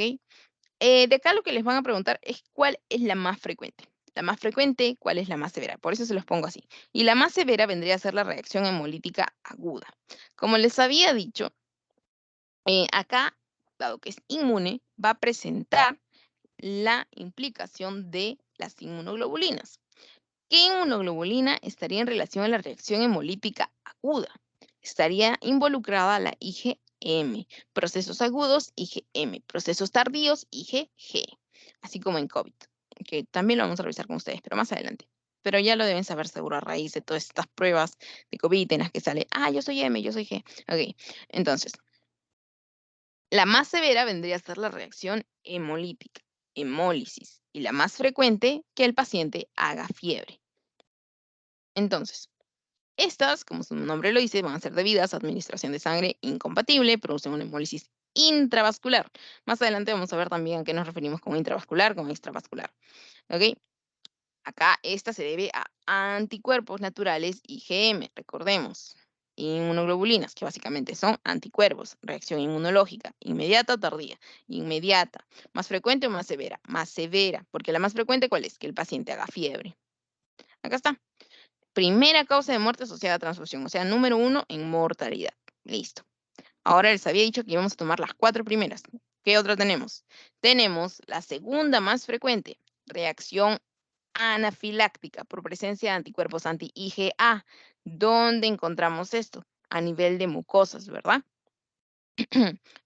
De acá lo que les van a preguntar es cuál es la más frecuente. La más frecuente, cuál es la más severa. Por eso se los pongo así. Y la más severa vendría a ser la reacción hemolítica aguda. Como les había dicho, acá, dado que es inmune, va a presentar la implicación de las inmunoglobulinas. ¿Qué inmunoglobulina estaría en relación a la reacción hemolítica aguda? Estaría involucrada la IgM, procesos agudos IgM, procesos tardíos IgG, así como en COVID, que también lo vamos a revisar con ustedes, pero más adelante. Pero ya lo deben saber seguro a raíz de todas estas pruebas de COVID en las que sale, yo soy M, yo soy G. Ok, entonces, la más severa vendría a ser la reacción hemolítica, hemólisis, y la más frecuente que el paciente haga fiebre. Entonces, estas, como su nombre lo dice, van a ser debidas a administración de sangre incompatible, producen una hemólisis intravascular. Más adelante vamos a ver también a qué nos referimos con intravascular, con extravascular. ¿Ok? Acá esta se debe a anticuerpos naturales IgM, recordemos. Inmunoglobulinas, que básicamente son anticuerpos, reacción inmunológica, inmediata o tardía, inmediata, más frecuente o más severa, porque la más frecuente, ¿cuál es? Que el paciente haga fiebre. Acá está. Primera causa de muerte asociada a transfusión, o sea, número 1 en mortalidad. Listo. Ahora les había dicho que íbamos a tomar las 4 primeras. ¿Qué otra tenemos? Tenemos la segunda más frecuente, reacción anafiláctica por presencia de anticuerpos anti-IgA. ¿Dónde encontramos esto? A nivel de mucosas, ¿verdad?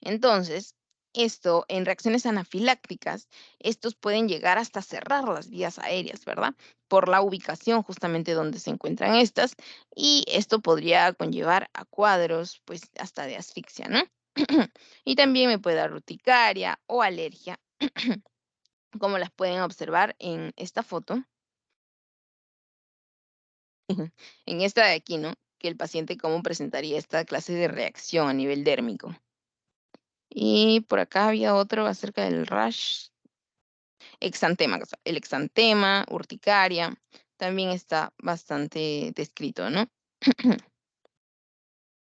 Entonces, esto en reacciones anafilácticas, estos pueden llegar hasta cerrar las vías aéreas, ¿verdad? Por la ubicación justamente donde se encuentran estas, y esto podría conllevar a cuadros, pues, hasta de asfixia, ¿no? Y también me puede dar urticaria o alergia, como las pueden observar en esta foto, en esta de aquí, ¿no? Que el paciente cómo presentaría esta clase de reacción a nivel dérmico. Y por acá había otro acerca del rash. Exantema, o sea, el exantema, urticaria, también está bastante descrito, ¿no?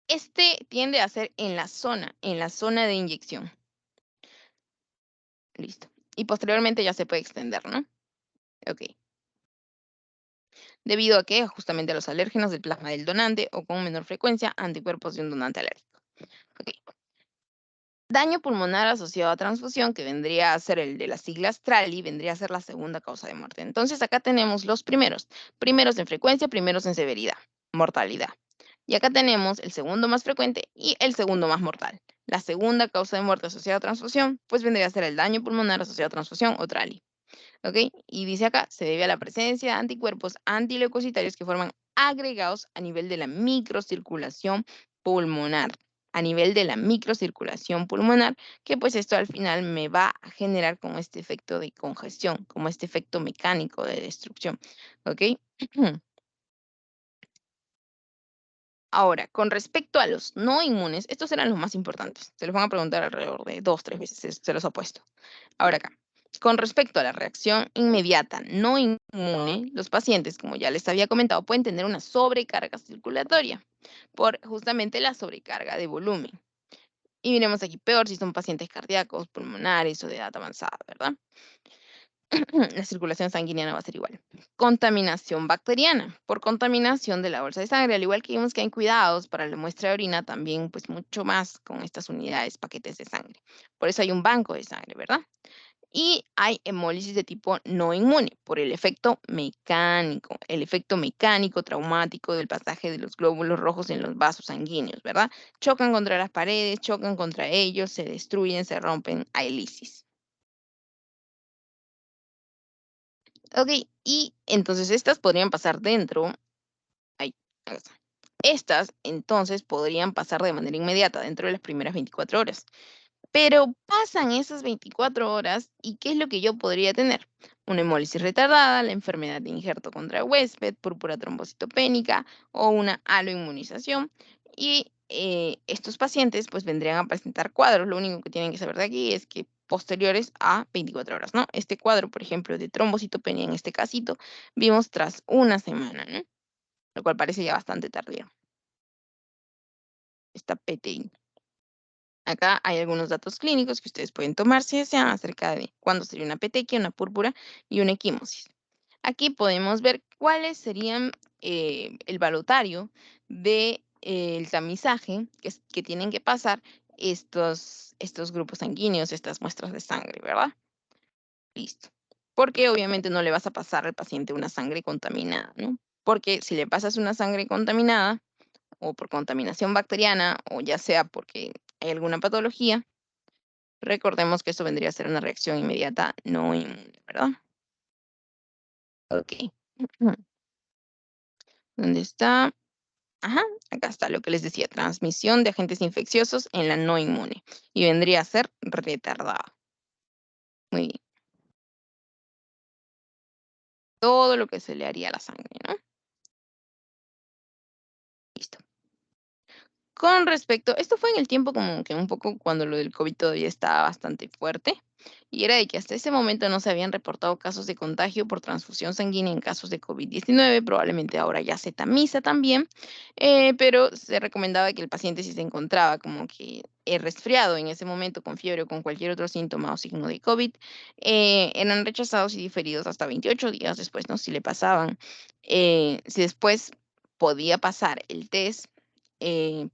Este tiende a ser en la zona de inyección. Listo. Y posteriormente ya se puede extender, ¿no? Ok. Debido a que justamente a los alérgenos del plasma del donante o con menor frecuencia anticuerpos de un donante alérgico. Ok. Daño pulmonar asociado a transfusión, que vendría a ser el de las siglas TRALI, vendría a ser la segunda causa de muerte. Entonces acá tenemos los primeros en frecuencia, primeros en severidad, mortalidad. Y acá tenemos el segundo más frecuente y el segundo más mortal. La segunda causa de muerte asociada a transfusión, pues vendría a ser el daño pulmonar asociado a transfusión o TRALI. ¿Ok? Y dice acá, se debe a la presencia de anticuerpos antileucocitarios que forman agregados a nivel de la microcirculación pulmonar. A nivel de la microcirculación pulmonar, que pues esto al final me va a generar como este efecto de congestión, como este efecto mecánico de destrucción. ¿Ok? Ahora, con respecto a los no inmunes, estos eran los más importantes. Se los van a preguntar alrededor de 2, 3 veces, se los ha puesto. Ahora acá, con respecto a la reacción inmediata no inmune, los pacientes, como ya les había comentado, pueden tener una sobrecarga circulatoria por justamente la sobrecarga de volumen. Y miremos aquí peor si son pacientes cardíacos, pulmonares o de edad avanzada, ¿verdad? La circulación sanguínea no va a ser igual. Contaminación bacteriana, por contaminación de la bolsa de sangre, al igual que vimos que hay cuidados para la muestra de orina, también pues mucho más con estas unidades, paquetes de sangre. Por eso hay un banco de sangre, ¿verdad? Y hay hemólisis de tipo no inmune, por el efecto mecánico traumático del pasaje de los glóbulos rojos en los vasos sanguíneos, ¿verdad? Chocan contra las paredes, chocan contra ellos, se destruyen, se rompen, hay lisis. Ok, y entonces estas podrían pasar dentro, ay, acá está. Estas entonces podrían pasar de manera inmediata dentro de las primeras 24 horas. Pero pasan esas 24 horas y ¿qué es lo que yo podría tener? Una hemólisis retardada, la enfermedad de injerto contra huésped, púrpura trombocitopénica o una aloinmunización. Y estos pacientes pues vendrían a presentar cuadros. Lo único que tienen que saber de aquí es que posteriores a 24 horas, ¿no? Este cuadro, por ejemplo, de trombocitopenia en este casito, vimos tras una semana, ¿no? Lo cual parece ya bastante tardío. esta PTI. Acá hay algunos datos clínicos que ustedes pueden tomar si desean acerca de cuándo sería una petequia, una púrpura y una equimosis. Aquí podemos ver cuáles serían el balotario de, el tamizaje que tienen que pasar estos grupos sanguíneos, estas muestras de sangre, ¿verdad? Listo. Porque obviamente no le vas a pasar al paciente una sangre contaminada, ¿no? Porque si le pasas una sangre contaminada o por contaminación bacteriana o ya sea porque hay alguna patología, recordemos que eso vendría a ser una reacción inmediata no inmune, ¿verdad? Ok. ¿Dónde está? Ajá, acá está lo que les decía, transmisión de agentes infecciosos en la no inmune. Y vendría a ser retardada. Muy bien. Todo lo que se le haría a la sangre, ¿no? Listo. Con respecto, esto fue en el tiempo como que un poco cuando lo del COVID todavía estaba bastante fuerte, y era de que hasta ese momento no se habían reportado casos de contagio por transfusión sanguínea en casos de COVID-19, probablemente ahora ya se tamiza también, pero se recomendaba que el paciente si se encontraba como que resfriado en ese momento con fiebre o con cualquier otro síntoma o signo de COVID, eran rechazados y diferidos hasta 28 días después, ¿no? Si le pasaban, si después podía pasar el test, eh,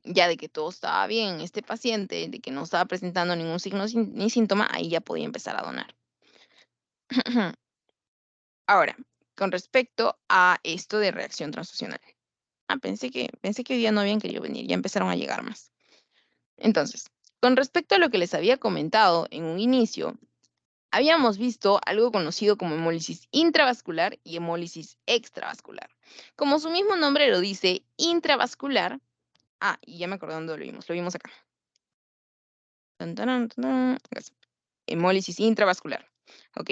ya de que todo estaba bien, este paciente, de que no estaba presentando ningún signo ni síntoma, ahí ya podía empezar a donar. Ahora, con respecto a esto de reacción transfusional. Pensé que hoy día no habían querido venir, ya empezaron a llegar más. Entonces, con respecto a lo que les había comentado en un inicio, habíamos visto algo conocido como hemólisis intravascular y hemólisis extravascular. Como su mismo nombre lo dice, intravascular. Ah, y ya me acordé dónde lo vimos acá. Tan, taran, tan, acá está. Hemólisis intravascular. Ok,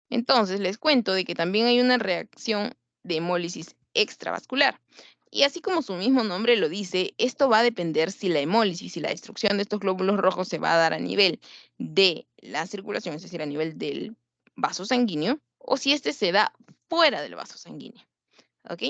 entonces les cuento de que también hay una reacción de hemólisis extravascular. Y así como su mismo nombre lo dice, esto va a depender si la hemólisis y la destrucción de estos glóbulos rojos se va a dar a nivel de la circulación, es decir, a nivel del vaso sanguíneo, o si este se da fuera del vaso sanguíneo. ¿Ok?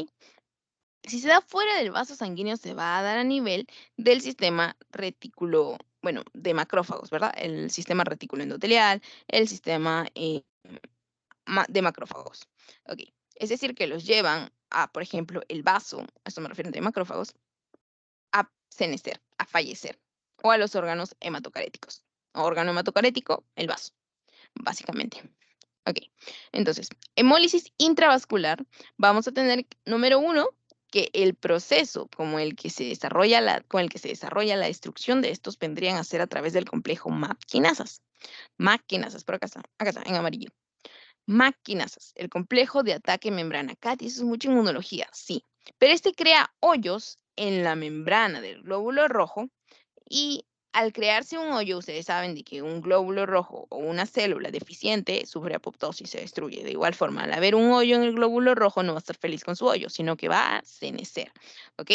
Si se da fuera del vaso sanguíneo, se va a dar a nivel del sistema retículo, bueno, de macrófagos, ¿verdad? El sistema retículo endotelial, el sistema de macrófagos. Ok, es decir, que los llevan a, por ejemplo, el vaso, a esto me refiero de macrófagos, a senecer, a fallecer, o a los órganos hematocaréticos. Órgano hematocarético, el vaso, básicamente. Ok, entonces, hemólisis intravascular, vamos a tener, número uno, que el proceso como el que se desarrolla con el que se desarrolla la destrucción de estos vendrían a ser a través del complejo MAP quinasas. MAP quinasas, por acá está, en amarillo. Maquinasas, el complejo de ataque membrana. Katy, eso es mucha inmunología, sí. Pero este crea hoyos en la membrana del glóbulo rojo y al crearse un hoyo, ustedes saben de que un glóbulo rojo o una célula deficiente sufre apoptosis, se destruye. De igual forma, al haber un hoyo en el glóbulo rojo, no va a estar feliz con su hoyo, sino que va a senecer. ¿Ok?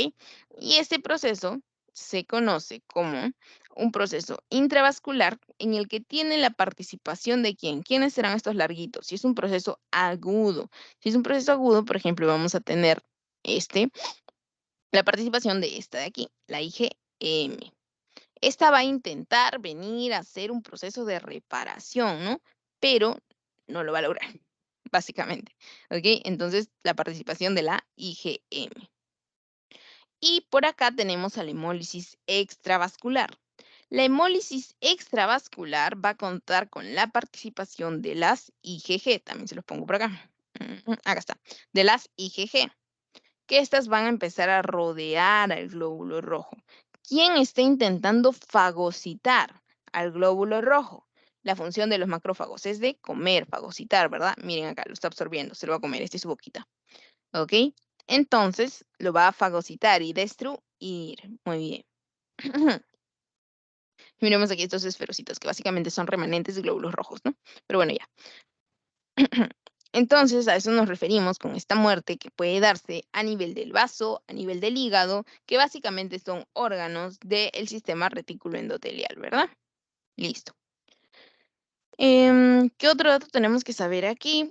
Y este proceso se conoce como un proceso intravascular en el que tiene la participación de quién. ¿Quiénes serán estos larguitos? Si es un proceso agudo. Si es un proceso agudo, por ejemplo, vamos a tener la participación de esta de aquí, la IgM. Esta va a intentar venir a hacer un proceso de reparación, ¿no? Pero no lo va a lograr, básicamente. ¿Ok? Entonces, la participación de la IgM. Y por acá tenemos a la hemólisis extravascular. La hemólisis extravascular va a contar con la participación de las IgG, también se los pongo por acá. Acá está, de las IgG, que estas van a empezar a rodear al glóbulo rojo. ¿Quién está intentando fagocitar al glóbulo rojo? La función de los macrófagos es de comer, fagocitar, ¿verdad? Miren acá, lo está absorbiendo, se lo va a comer, esta es su boquita. ¿Ok? Entonces lo va a fagocitar y destruir. Muy bien. Miremos aquí estos esferocitos que básicamente son remanentes de glóbulos rojos, ¿no? Pero bueno, ya. Entonces, a eso nos referimos con esta muerte que puede darse a nivel del vaso, a nivel del hígado, que básicamente son órganos del sistema retículo endotelial, ¿verdad? Listo. ¿Qué otro dato tenemos que saber aquí?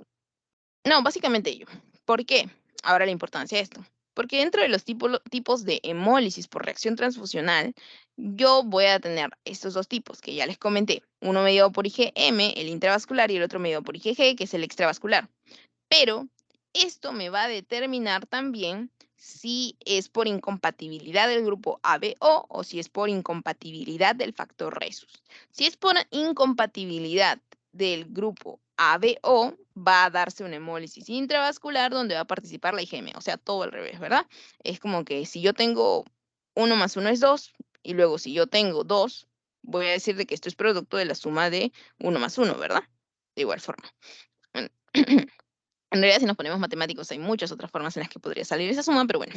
No, básicamente ello. ¿Por qué? Ahora la importancia de esto. Porque dentro de los tipos de hemólisis por reacción transfusional, yo voy a tener estos dos tipos que ya les comenté. Uno mediado por IgM, el intravascular, y el otro mediado por IgG, que es el extravascular. Pero esto me va a determinar también si es por incompatibilidad del grupo ABO o si es por incompatibilidad del factor Resus. Si es por incompatibilidad del grupo ABO, va a darse una hemólisis intravascular donde va a participar la IgM, o sea, todo al revés, ¿verdad? Es como que si yo tengo 1 más 1 es 2, y luego si yo tengo 2, voy a decir de que esto es producto de la suma de 1 más 1, ¿verdad? De igual forma. En realidad, si nos ponemos matemáticos, hay muchas otras formas en las que podría salir esa suma, pero bueno.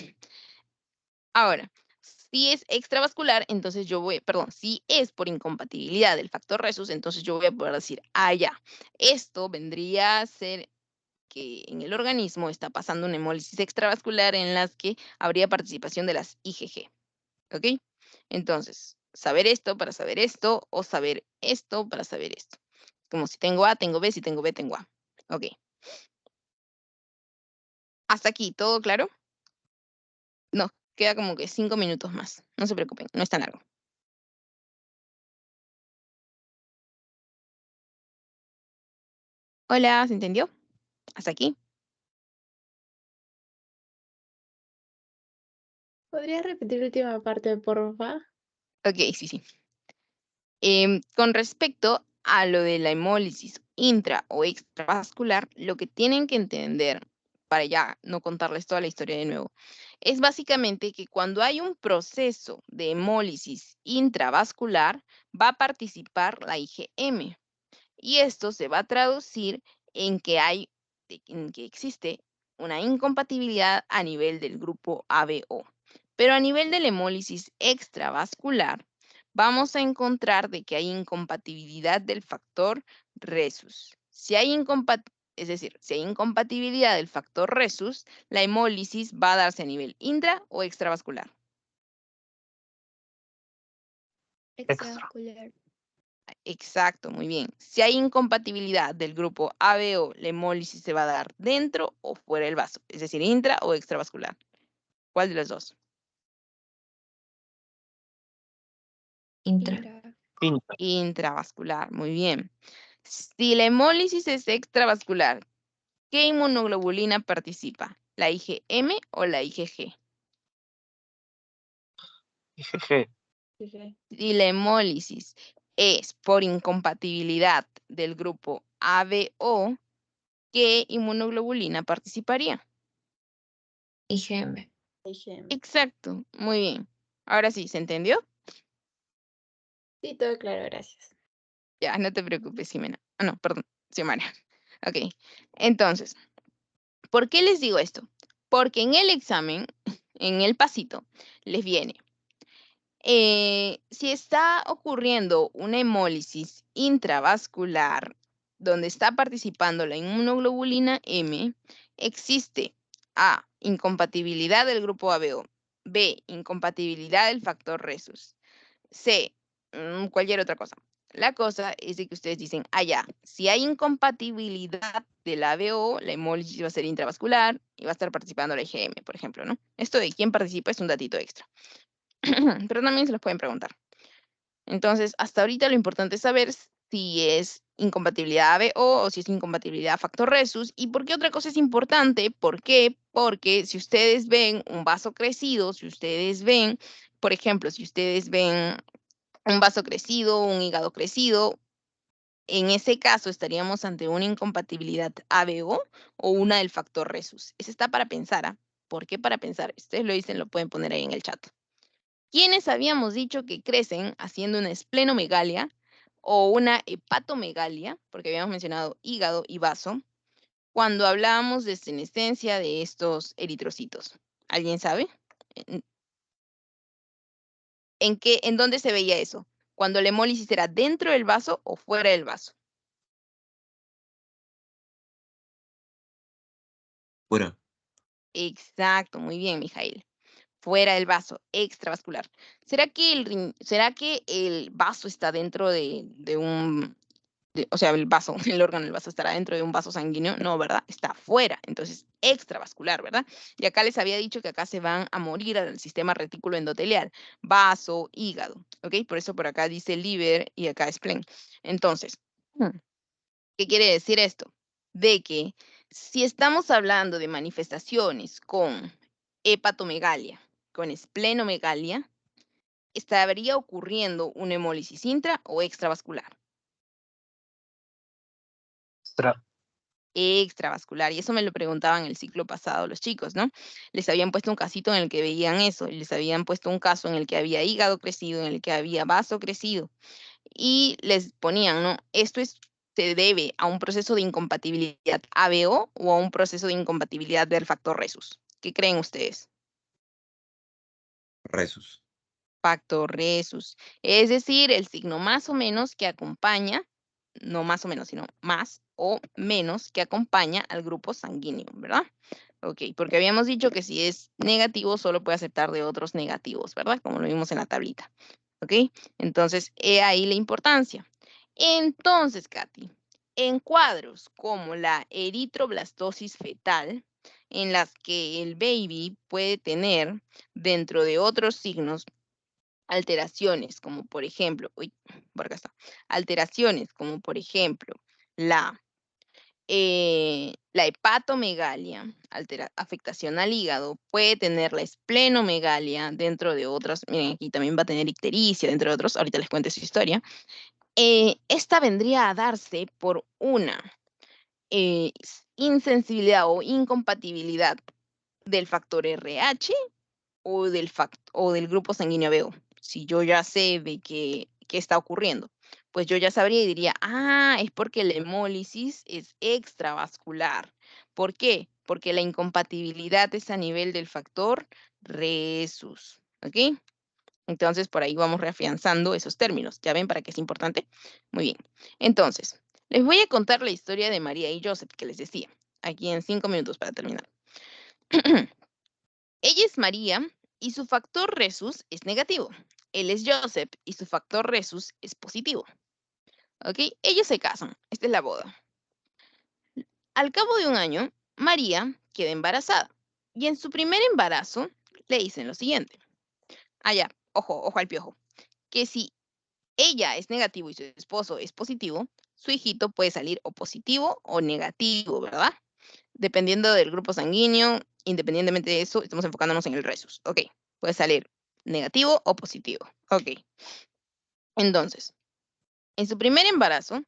Ahora, si es extravascular, entonces yo voy, perdón, si es por incompatibilidad del factor Resus, entonces yo voy a poder decir, ya, esto vendría a ser que en el organismo está pasando una hemólisis extravascular en las que habría participación de las IgG, ¿ok? Entonces, saber esto para saber esto, o saber esto para saber esto. Como si tengo A, tengo B, si tengo B, tengo A. Ok. Hasta aquí, ¿todo claro? No, queda como que 5 minutos más. No se preocupen, no es tan largo. Hola, ¿se entendió? ¿Hasta aquí? ¿Podrías repetir la última parte, porfa? Ok, sí, sí. Con respecto a lo de la hemólisis intra o extravascular, lo que tienen que entender, para ya no contarles toda la historia de nuevo, es básicamente que cuando hay un proceso de hemólisis intravascular, va a participar la IgM. Y esto se va a traducir en que en que existe una incompatibilidad a nivel del grupo ABO. Pero a nivel de la hemólisis extravascular, vamos a encontrar de que hay incompatibilidad del factor Resus. Es decir, si hay incompatibilidad del factor Resus, la hemólisis va a darse a nivel intra o extravascular. Extra. Extravascular. Exacto, muy bien. Si hay incompatibilidad del grupo ABO, la hemólisis se va a dar dentro o fuera del vaso, es decir, intra o extravascular. ¿Cuál de los dos? Intra. Intra. Intra. Intravascular, muy bien. Si la hemólisis es extravascular, ¿qué inmunoglobulina participa? ¿La IgM o la IgG? IgG. Dije, Si la hemólisis es por incompatibilidad del grupo ABO, ¿qué inmunoglobulina participaría? IgM. IgM. Exacto, muy bien. Ahora sí, ¿se entendió? Sí, todo claro, gracias. Ya, no te preocupes, Jimena. Ah, no, perdón, Xiomara. Ok, entonces, ¿por qué les digo esto? Porque en el examen, en el pasito, les viene, si está ocurriendo una hemólisis intravascular donde está participando la inmunoglobulina M, existe A, incompatibilidad del grupo ABO, B, incompatibilidad del factor Resus, C, cualquier otra cosa. La cosa es de que ustedes dicen, ya, si hay incompatibilidad del ABO, la hemólisis va a ser intravascular y va a estar participando la IgM, por ejemplo, ¿no? Esto de quién participa es un datito extra. Pero también se los pueden preguntar. Entonces, hasta ahorita lo importante es saber si es incompatibilidad ABO o si es incompatibilidad factor Resus. ¿Y por qué otra cosa es importante? ¿Por qué? Porque si ustedes ven un vaso crecido, si ustedes ven, por ejemplo, si ustedes ven un vaso crecido, un hígado crecido, en ese caso estaríamos ante una incompatibilidad ABO o una del factor Resus. Ese está para pensar, ¿ah? ¿Por qué para pensar? Ustedes lo dicen, lo pueden poner ahí en el chat. ¿Quiénes habíamos dicho que crecen haciendo una esplenomegalia o una hepatomegalia? Porque habíamos mencionado hígado y vaso, cuando hablábamos de senescencia de estos eritrocitos. ¿Alguien sabe? ¿En en dónde se veía eso? Cuando la hemólisis era dentro del vaso o fuera del vaso. Fuera. Exacto, muy bien, Mijail. Fuera del vaso, extravascular. ¿Será que será que el vaso está dentro de un o sea, el vaso, el órgano del vaso estará dentro de un vaso sanguíneo, no, ¿verdad? Está afuera, entonces extravascular, ¿verdad? Y acá les había dicho que acá se van a morir al sistema retículo endotelial, vaso, hígado, ¿ok? Por eso por acá dice liver y acá spleen. Entonces, ¿qué quiere decir esto? De que si estamos hablando de manifestaciones con hepatomegalia, con esplenomegalia, estaría ocurriendo una hemólisis intra o extravascular. Extravascular, y eso me lo preguntaban el ciclo pasado los chicos, ¿no? Les habían puesto un casito en el que veían eso, y les habían puesto un caso en el que había hígado crecido, en el que había vaso crecido, y les ponían, ¿no? Se debe a un proceso de incompatibilidad ABO o a un proceso de incompatibilidad del factor Rhesus. ¿Qué creen ustedes? Resus. Factor Rhesus, es decir, el signo más o menos que acompaña, no más o menos, sino más o menos que acompaña al grupo sanguíneo, ¿verdad? Ok, porque habíamos dicho que si es negativo solo puede aceptar de otros negativos, ¿verdad? Como lo vimos en la tablita. Ok, entonces he ahí la importancia. Entonces, Katy, en cuadros como la eritroblastosis fetal, en las que el baby puede tener, dentro de otros signos, alteraciones como por ejemplo, por acá está, alteraciones como por ejemplo la hepatomegalia, afectación al hígado, puede tener la esplenomegalia dentro de otras, miren aquí también va a tener ictericia dentro de otros, ahorita les cuento su historia. Esta vendría a darse por una insensibilidad o incompatibilidad del factor RH o del grupo sanguíneo BO. Si yo ya sé de qué está ocurriendo, pues yo ya sabría y diría, es porque la hemólisis es extravascular. ¿Por qué? Porque la incompatibilidad es a nivel del factor Rhesus, ¿ok? Entonces, por ahí vamos reafianzando esos términos. ¿Ya ven para qué es importante? Muy bien. Entonces, les voy a contar la historia de María y Joseph, que les decía, aquí en 5 minutos para terminar. Ella es María y su factor Rhesus es negativo. Él es Joseph y su factor Rhesus es positivo. ¿Ok? Ellos se casan. Esta es la boda. Al cabo de un año, María queda embarazada. Y en su primer embarazo le dicen lo siguiente. Ya, ojo al piojo. Que si ella es negativo y su esposo es positivo, su hijito puede salir o positivo o negativo, ¿verdad? Dependiendo del grupo sanguíneo, independientemente de eso, estamos enfocándonos en el Rhesus. Ok, puede salir negativo o positivo. Ok. Entonces, en su primer embarazo,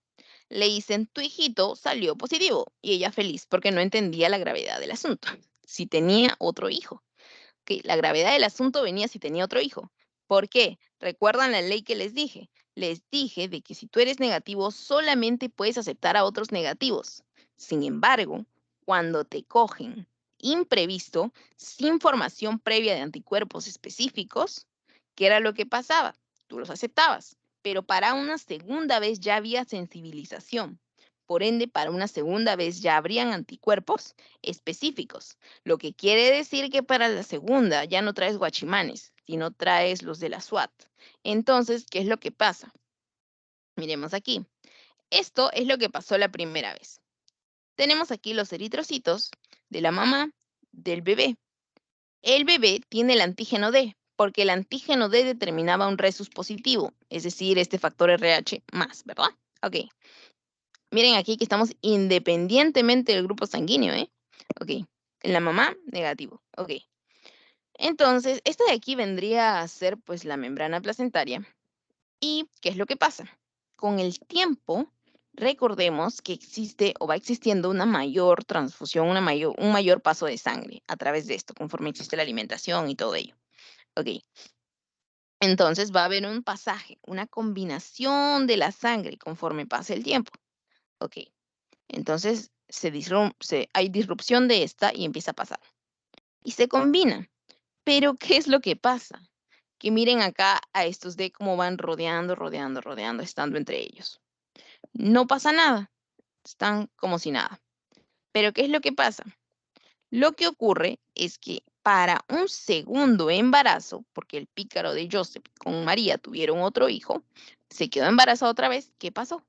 le dicen, tu hijito salió positivo. Y ella feliz porque no entendía la gravedad del asunto. Si tenía otro hijo. Ok, la gravedad del asunto venía si tenía otro hijo. ¿Por qué? ¿Recuerdan la ley que les dije? Les dije de que si tú eres negativo, solamente puedes aceptar a otros negativos. Sin embargo, cuando te cogen imprevisto, sin formación previa de anticuerpos específicos, ¿qué era lo que pasaba? Tú los aceptabas, pero para una segunda vez ya había sensibilización. Por ende, para una segunda vez ya habrían anticuerpos específicos, lo que quiere decir que para la segunda ya no traes guachimanes, sino traes los de la SWAT. Entonces, ¿qué es lo que pasa? Miremos aquí. Esto es lo que pasó la primera vez. Tenemos aquí los eritrocitos de la mamá del bebé. El bebé tiene el antígeno D, porque el antígeno D determinaba un Rhesus positivo, es decir, este factor RH más, ¿verdad? Ok. Miren aquí que estamos independientemente del grupo sanguíneo, ¿eh? Ok. En la mamá, negativo. Ok. Entonces, esta de aquí vendría a ser pues la membrana placentaria. ¿Y qué es lo que pasa? Con el tiempo, recordemos que existe o va existiendo una mayor transfusión, un mayor paso de sangre a través de esto, conforme existe la alimentación y todo ello. Ok. Entonces va a haber un pasaje, una combinación de la sangre conforme pase el tiempo. Ok. Entonces hay disrupción de esta y empieza a pasar. Y se combina. Pero, ¿qué es lo que pasa? Que miren acá a estos de cómo van rodeando, estando entre ellos. No pasa nada, están como si nada. Pero, ¿qué es lo que pasa? Lo que ocurre es que para un segundo embarazo, porque el pícaro de Joseph con María tuvieron otro hijo, se quedó embarazada otra vez, ¿qué pasó?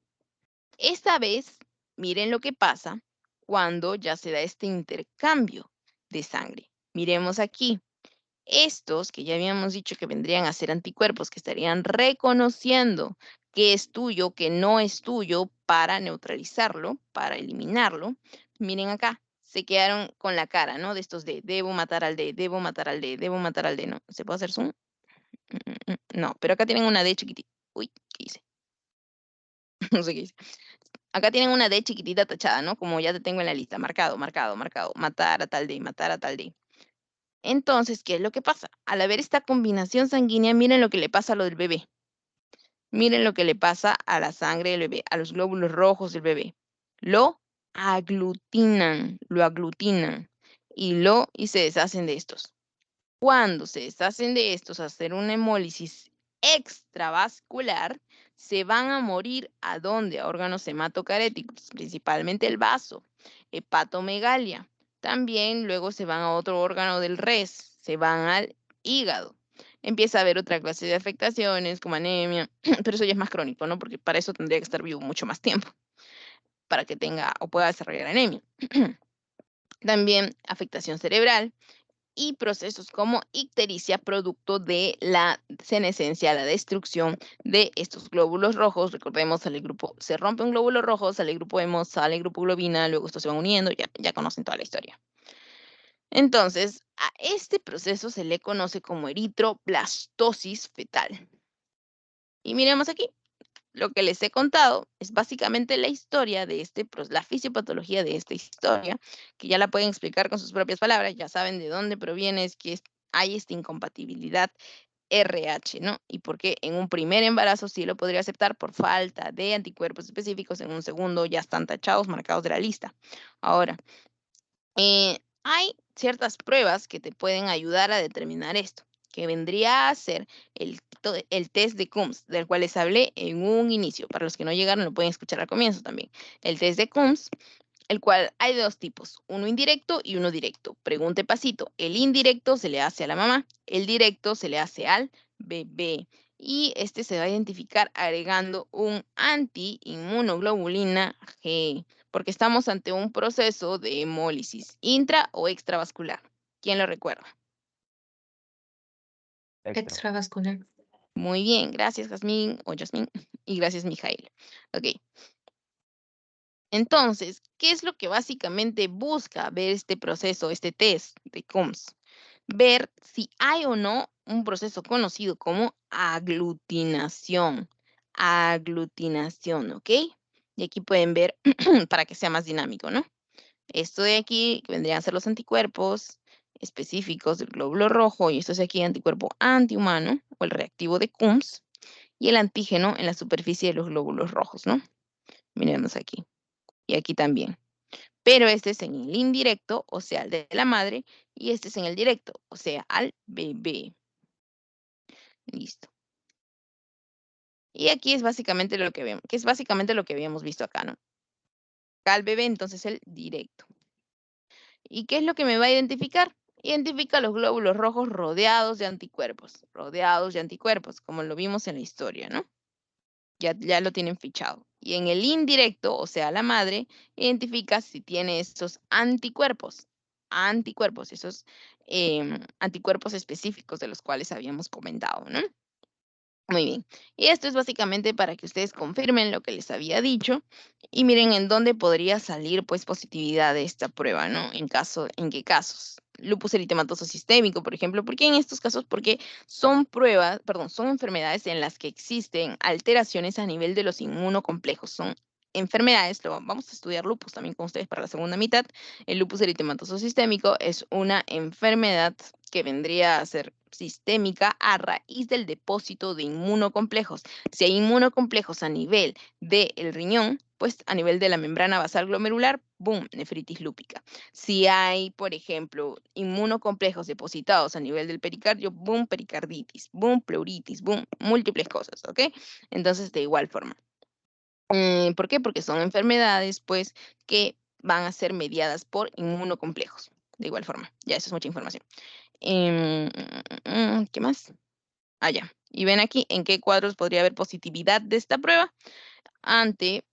Esta vez, miren lo que pasa cuando ya se da este intercambio de sangre. Miremos aquí. Estos que ya habíamos dicho que vendrían a ser anticuerpos, que estarían reconociendo que es tuyo, que no es tuyo, para neutralizarlo, para eliminarlo. Miren acá, se quedaron con la cara, ¿no? De estos de debo matar al D, debo matar al D, debo matar al D, ¿no? ¿Se puede hacer zoom? No, pero acá tienen una D chiquitita. Uy, ¿qué hice? No sé qué hice. Acá tienen una D chiquitita tachada, ¿no? Como ya te tengo en la lista, marcado, marcado, marcado, matar a tal D, matar a tal D. Entonces, ¿qué es lo que pasa? Al haber esta combinación sanguínea, miren lo que le pasa a lo del bebé. Miren lo que le pasa a la sangre del bebé, a los glóbulos rojos del bebé. Lo lo aglutinan y se deshacen de estos. Cuando se deshacen de estos, hacer una hemólisis extravascular, se van a morir ¿a dónde? A órganos hematocaréticos, principalmente el vaso, hepatomegalia. También luego se van a otro órgano del res, se van al hígado. Empieza a haber otra clase de afectaciones como anemia, pero eso ya es más crónico, ¿no? Porque para eso tendría que estar vivo mucho más tiempo, para que tenga o pueda desarrollar anemia. También afectación cerebral y procesos como ictericia, producto de la senescencia, la destrucción de estos glóbulos rojos. Recordemos, sale el grupo, se rompe un glóbulo rojo, sale el grupo hemo, sale el grupo globina, luego estos se van uniendo, ya conocen toda la historia. Entonces, a este proceso se le conoce como eritroblastosis fetal. Y miremos aquí, lo que les he contado es básicamente la historia de la fisiopatología de esta historia, que ya la pueden explicar con sus propias palabras, ya saben de dónde proviene, es que hay esta incompatibilidad RH, ¿no? Y por qué en un primer embarazo sí lo podría aceptar por falta de anticuerpos específicos, en un segundo ya están tachados, marcados de la lista. Ahora, hay ciertas pruebas que te pueden ayudar a determinar esto, que vendría a ser el test de Coombs, del cual les hablé en un inicio. Para los que no llegaron, lo pueden escuchar al comienzo también. El test de Coombs, el cual hay de dos tipos, uno indirecto y uno directo. Pregunte pasito, el indirecto se le hace a la mamá, el directo se le hace al bebé. Y este se va a identificar agregando un anti-inmunoglobulina G, porque estamos ante un proceso de hemólisis intra o extravascular. ¿Quién lo recuerda? Extravascular. Muy bien, gracias Jazmín o Yasmín y gracias Mijail. Ok. Entonces, ¿qué es lo que básicamente busca ver este proceso, este test de Coombs? Ver si hay o no un proceso conocido como aglutinación. Aglutinación, ¿ok? Y aquí pueden ver para que sea más dinámico, ¿no? Esto de aquí, que vendrían a ser los anticuerpos específicos del glóbulo rojo, y esto es aquí anticuerpo antihumano, o el reactivo de Coombs, y el antígeno en la superficie de los glóbulos rojos, ¿no? Miremos aquí. Y aquí también. Pero este es en el indirecto, o sea, al de la madre, y este es en el directo, o sea, al bebé. Listo. Y aquí es básicamente lo que vemos, que es básicamente lo que habíamos visto acá, ¿no? Acá al bebé, entonces el directo. ¿Y qué es lo que me va a identificar? Identifica los glóbulos rojos rodeados de anticuerpos, como lo vimos en la historia, ¿no? Ya lo tienen fichado. Y en el indirecto, o sea, la madre, identifica si tiene estos anticuerpos, esos anticuerpos específicos de los cuales habíamos comentado, ¿no? Muy bien. Y esto es básicamente para que ustedes confirmen lo que les había dicho y miren en dónde podría salir pues positividad de esta prueba, ¿no? En qué casos. Lupus eritematoso sistémico, por ejemplo. ¿Por qué en estos casos? Porque son enfermedades en las que existen alteraciones a nivel de los inmunocomplejos. Son enfermedades, vamos a estudiar lupus también con ustedes para la segunda mitad. El lupus eritematoso sistémico es una enfermedad que vendría a ser sistémica a raíz del depósito de inmunocomplejos. Si hay inmunocomplejos a nivel del riñón, pues a nivel de la membrana basal glomerular, boom, nefritis lúpica. Si hay, por ejemplo, inmunocomplejos depositados a nivel del pericardio, boom, pericarditis, boom, pleuritis, boom, múltiples cosas, ¿ok? Entonces, de igual forma. ¿Por qué? Porque son enfermedades, pues, que van a ser mediadas por inmunocomplejos. De igual forma, ya eso es mucha información. ¿Qué más? Ah, ya. Y ven aquí en qué cuadros podría haber positividad de esta prueba ante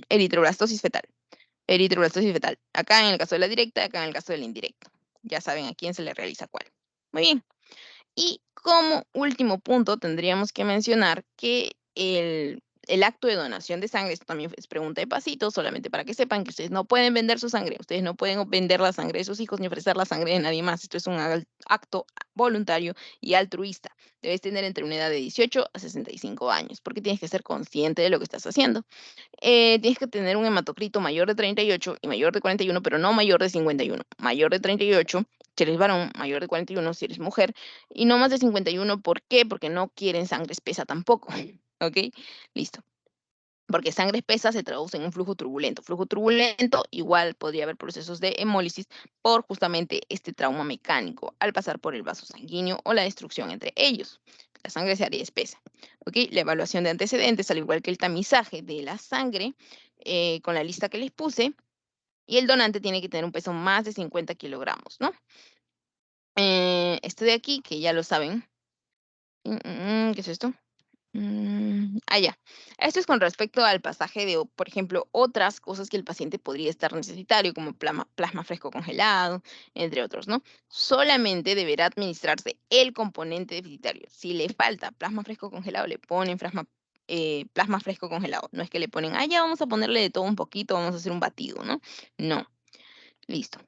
Eritroblastosis fetal. Eritroblastosis fetal. Acá en el caso de la directa, acá en el caso del indirecto. Ya saben a quién se le realiza cuál. Muy bien. Y como último punto, tendríamos que mencionar que el acto de donación de sangre, esto también es pregunta de pasito, solamente para que sepan que ustedes no pueden vender su sangre, ustedes no pueden vender la sangre de sus hijos ni ofrecer la sangre de nadie más. Esto es un acto voluntario y altruista. Debes tener entre una edad de 18 a 65 años, porque tienes que ser consciente de lo que estás haciendo. Tienes que tener un hematocrito mayor de 38 y mayor de 41, pero no mayor de 51. Mayor de 38 si eres varón, mayor de 41 si eres mujer, y no más de 51. ¿Por qué? Porque no quieren sangre espesa tampoco. ¿Ok? Listo. Porque sangre espesa se traduce en un flujo turbulento. Flujo turbulento igual podría haber procesos de hemólisis por justamente este trauma mecánico al pasar por el vaso sanguíneo o la destrucción entre ellos. La sangre se haría espesa. ¿Ok? La evaluación de antecedentes, al igual que el tamizaje de la sangre, con la lista que les puse, y el donante tiene que tener un peso más de 50 kilogramos, ¿no? Esto de aquí, que ya lo saben. ¿Qué es esto? Ya. Esto es con respecto al pasaje de, por ejemplo, otras cosas que el paciente podría estar necesitario, como plasma fresco congelado, entre otros, ¿no? Solamente deberá administrarse el componente deficitario. Si le falta plasma fresco congelado, le ponen plasma fresco congelado. No es que le ponen, ya vamos a ponerle de todo un poquito, vamos a hacer un batido, ¿no? No. Listo.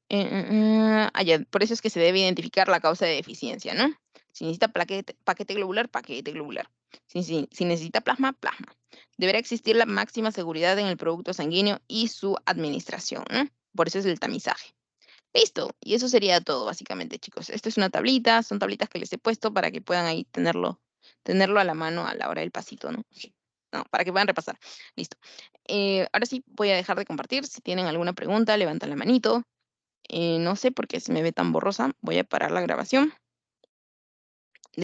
Ya, por eso es que se debe identificar la causa de deficiencia, ¿no? Si necesita paquete globular, paquete globular. Si necesita plasma, plasma. Deberá existir la máxima seguridad en el producto sanguíneo y su administración, ¿no? Por eso es el tamizaje. Listo. Y eso sería todo, básicamente, chicos. Esto es una tablita, son tablitas que les he puesto para que puedan ahí tenerlo a la mano a la hora del pasito, ¿no? No, para que puedan repasar. Listo. Ahora sí, voy a dejar de compartir. Si tienen alguna pregunta, levantan la manito. No sé por qué se me ve tan borrosa. Voy a parar la grabación.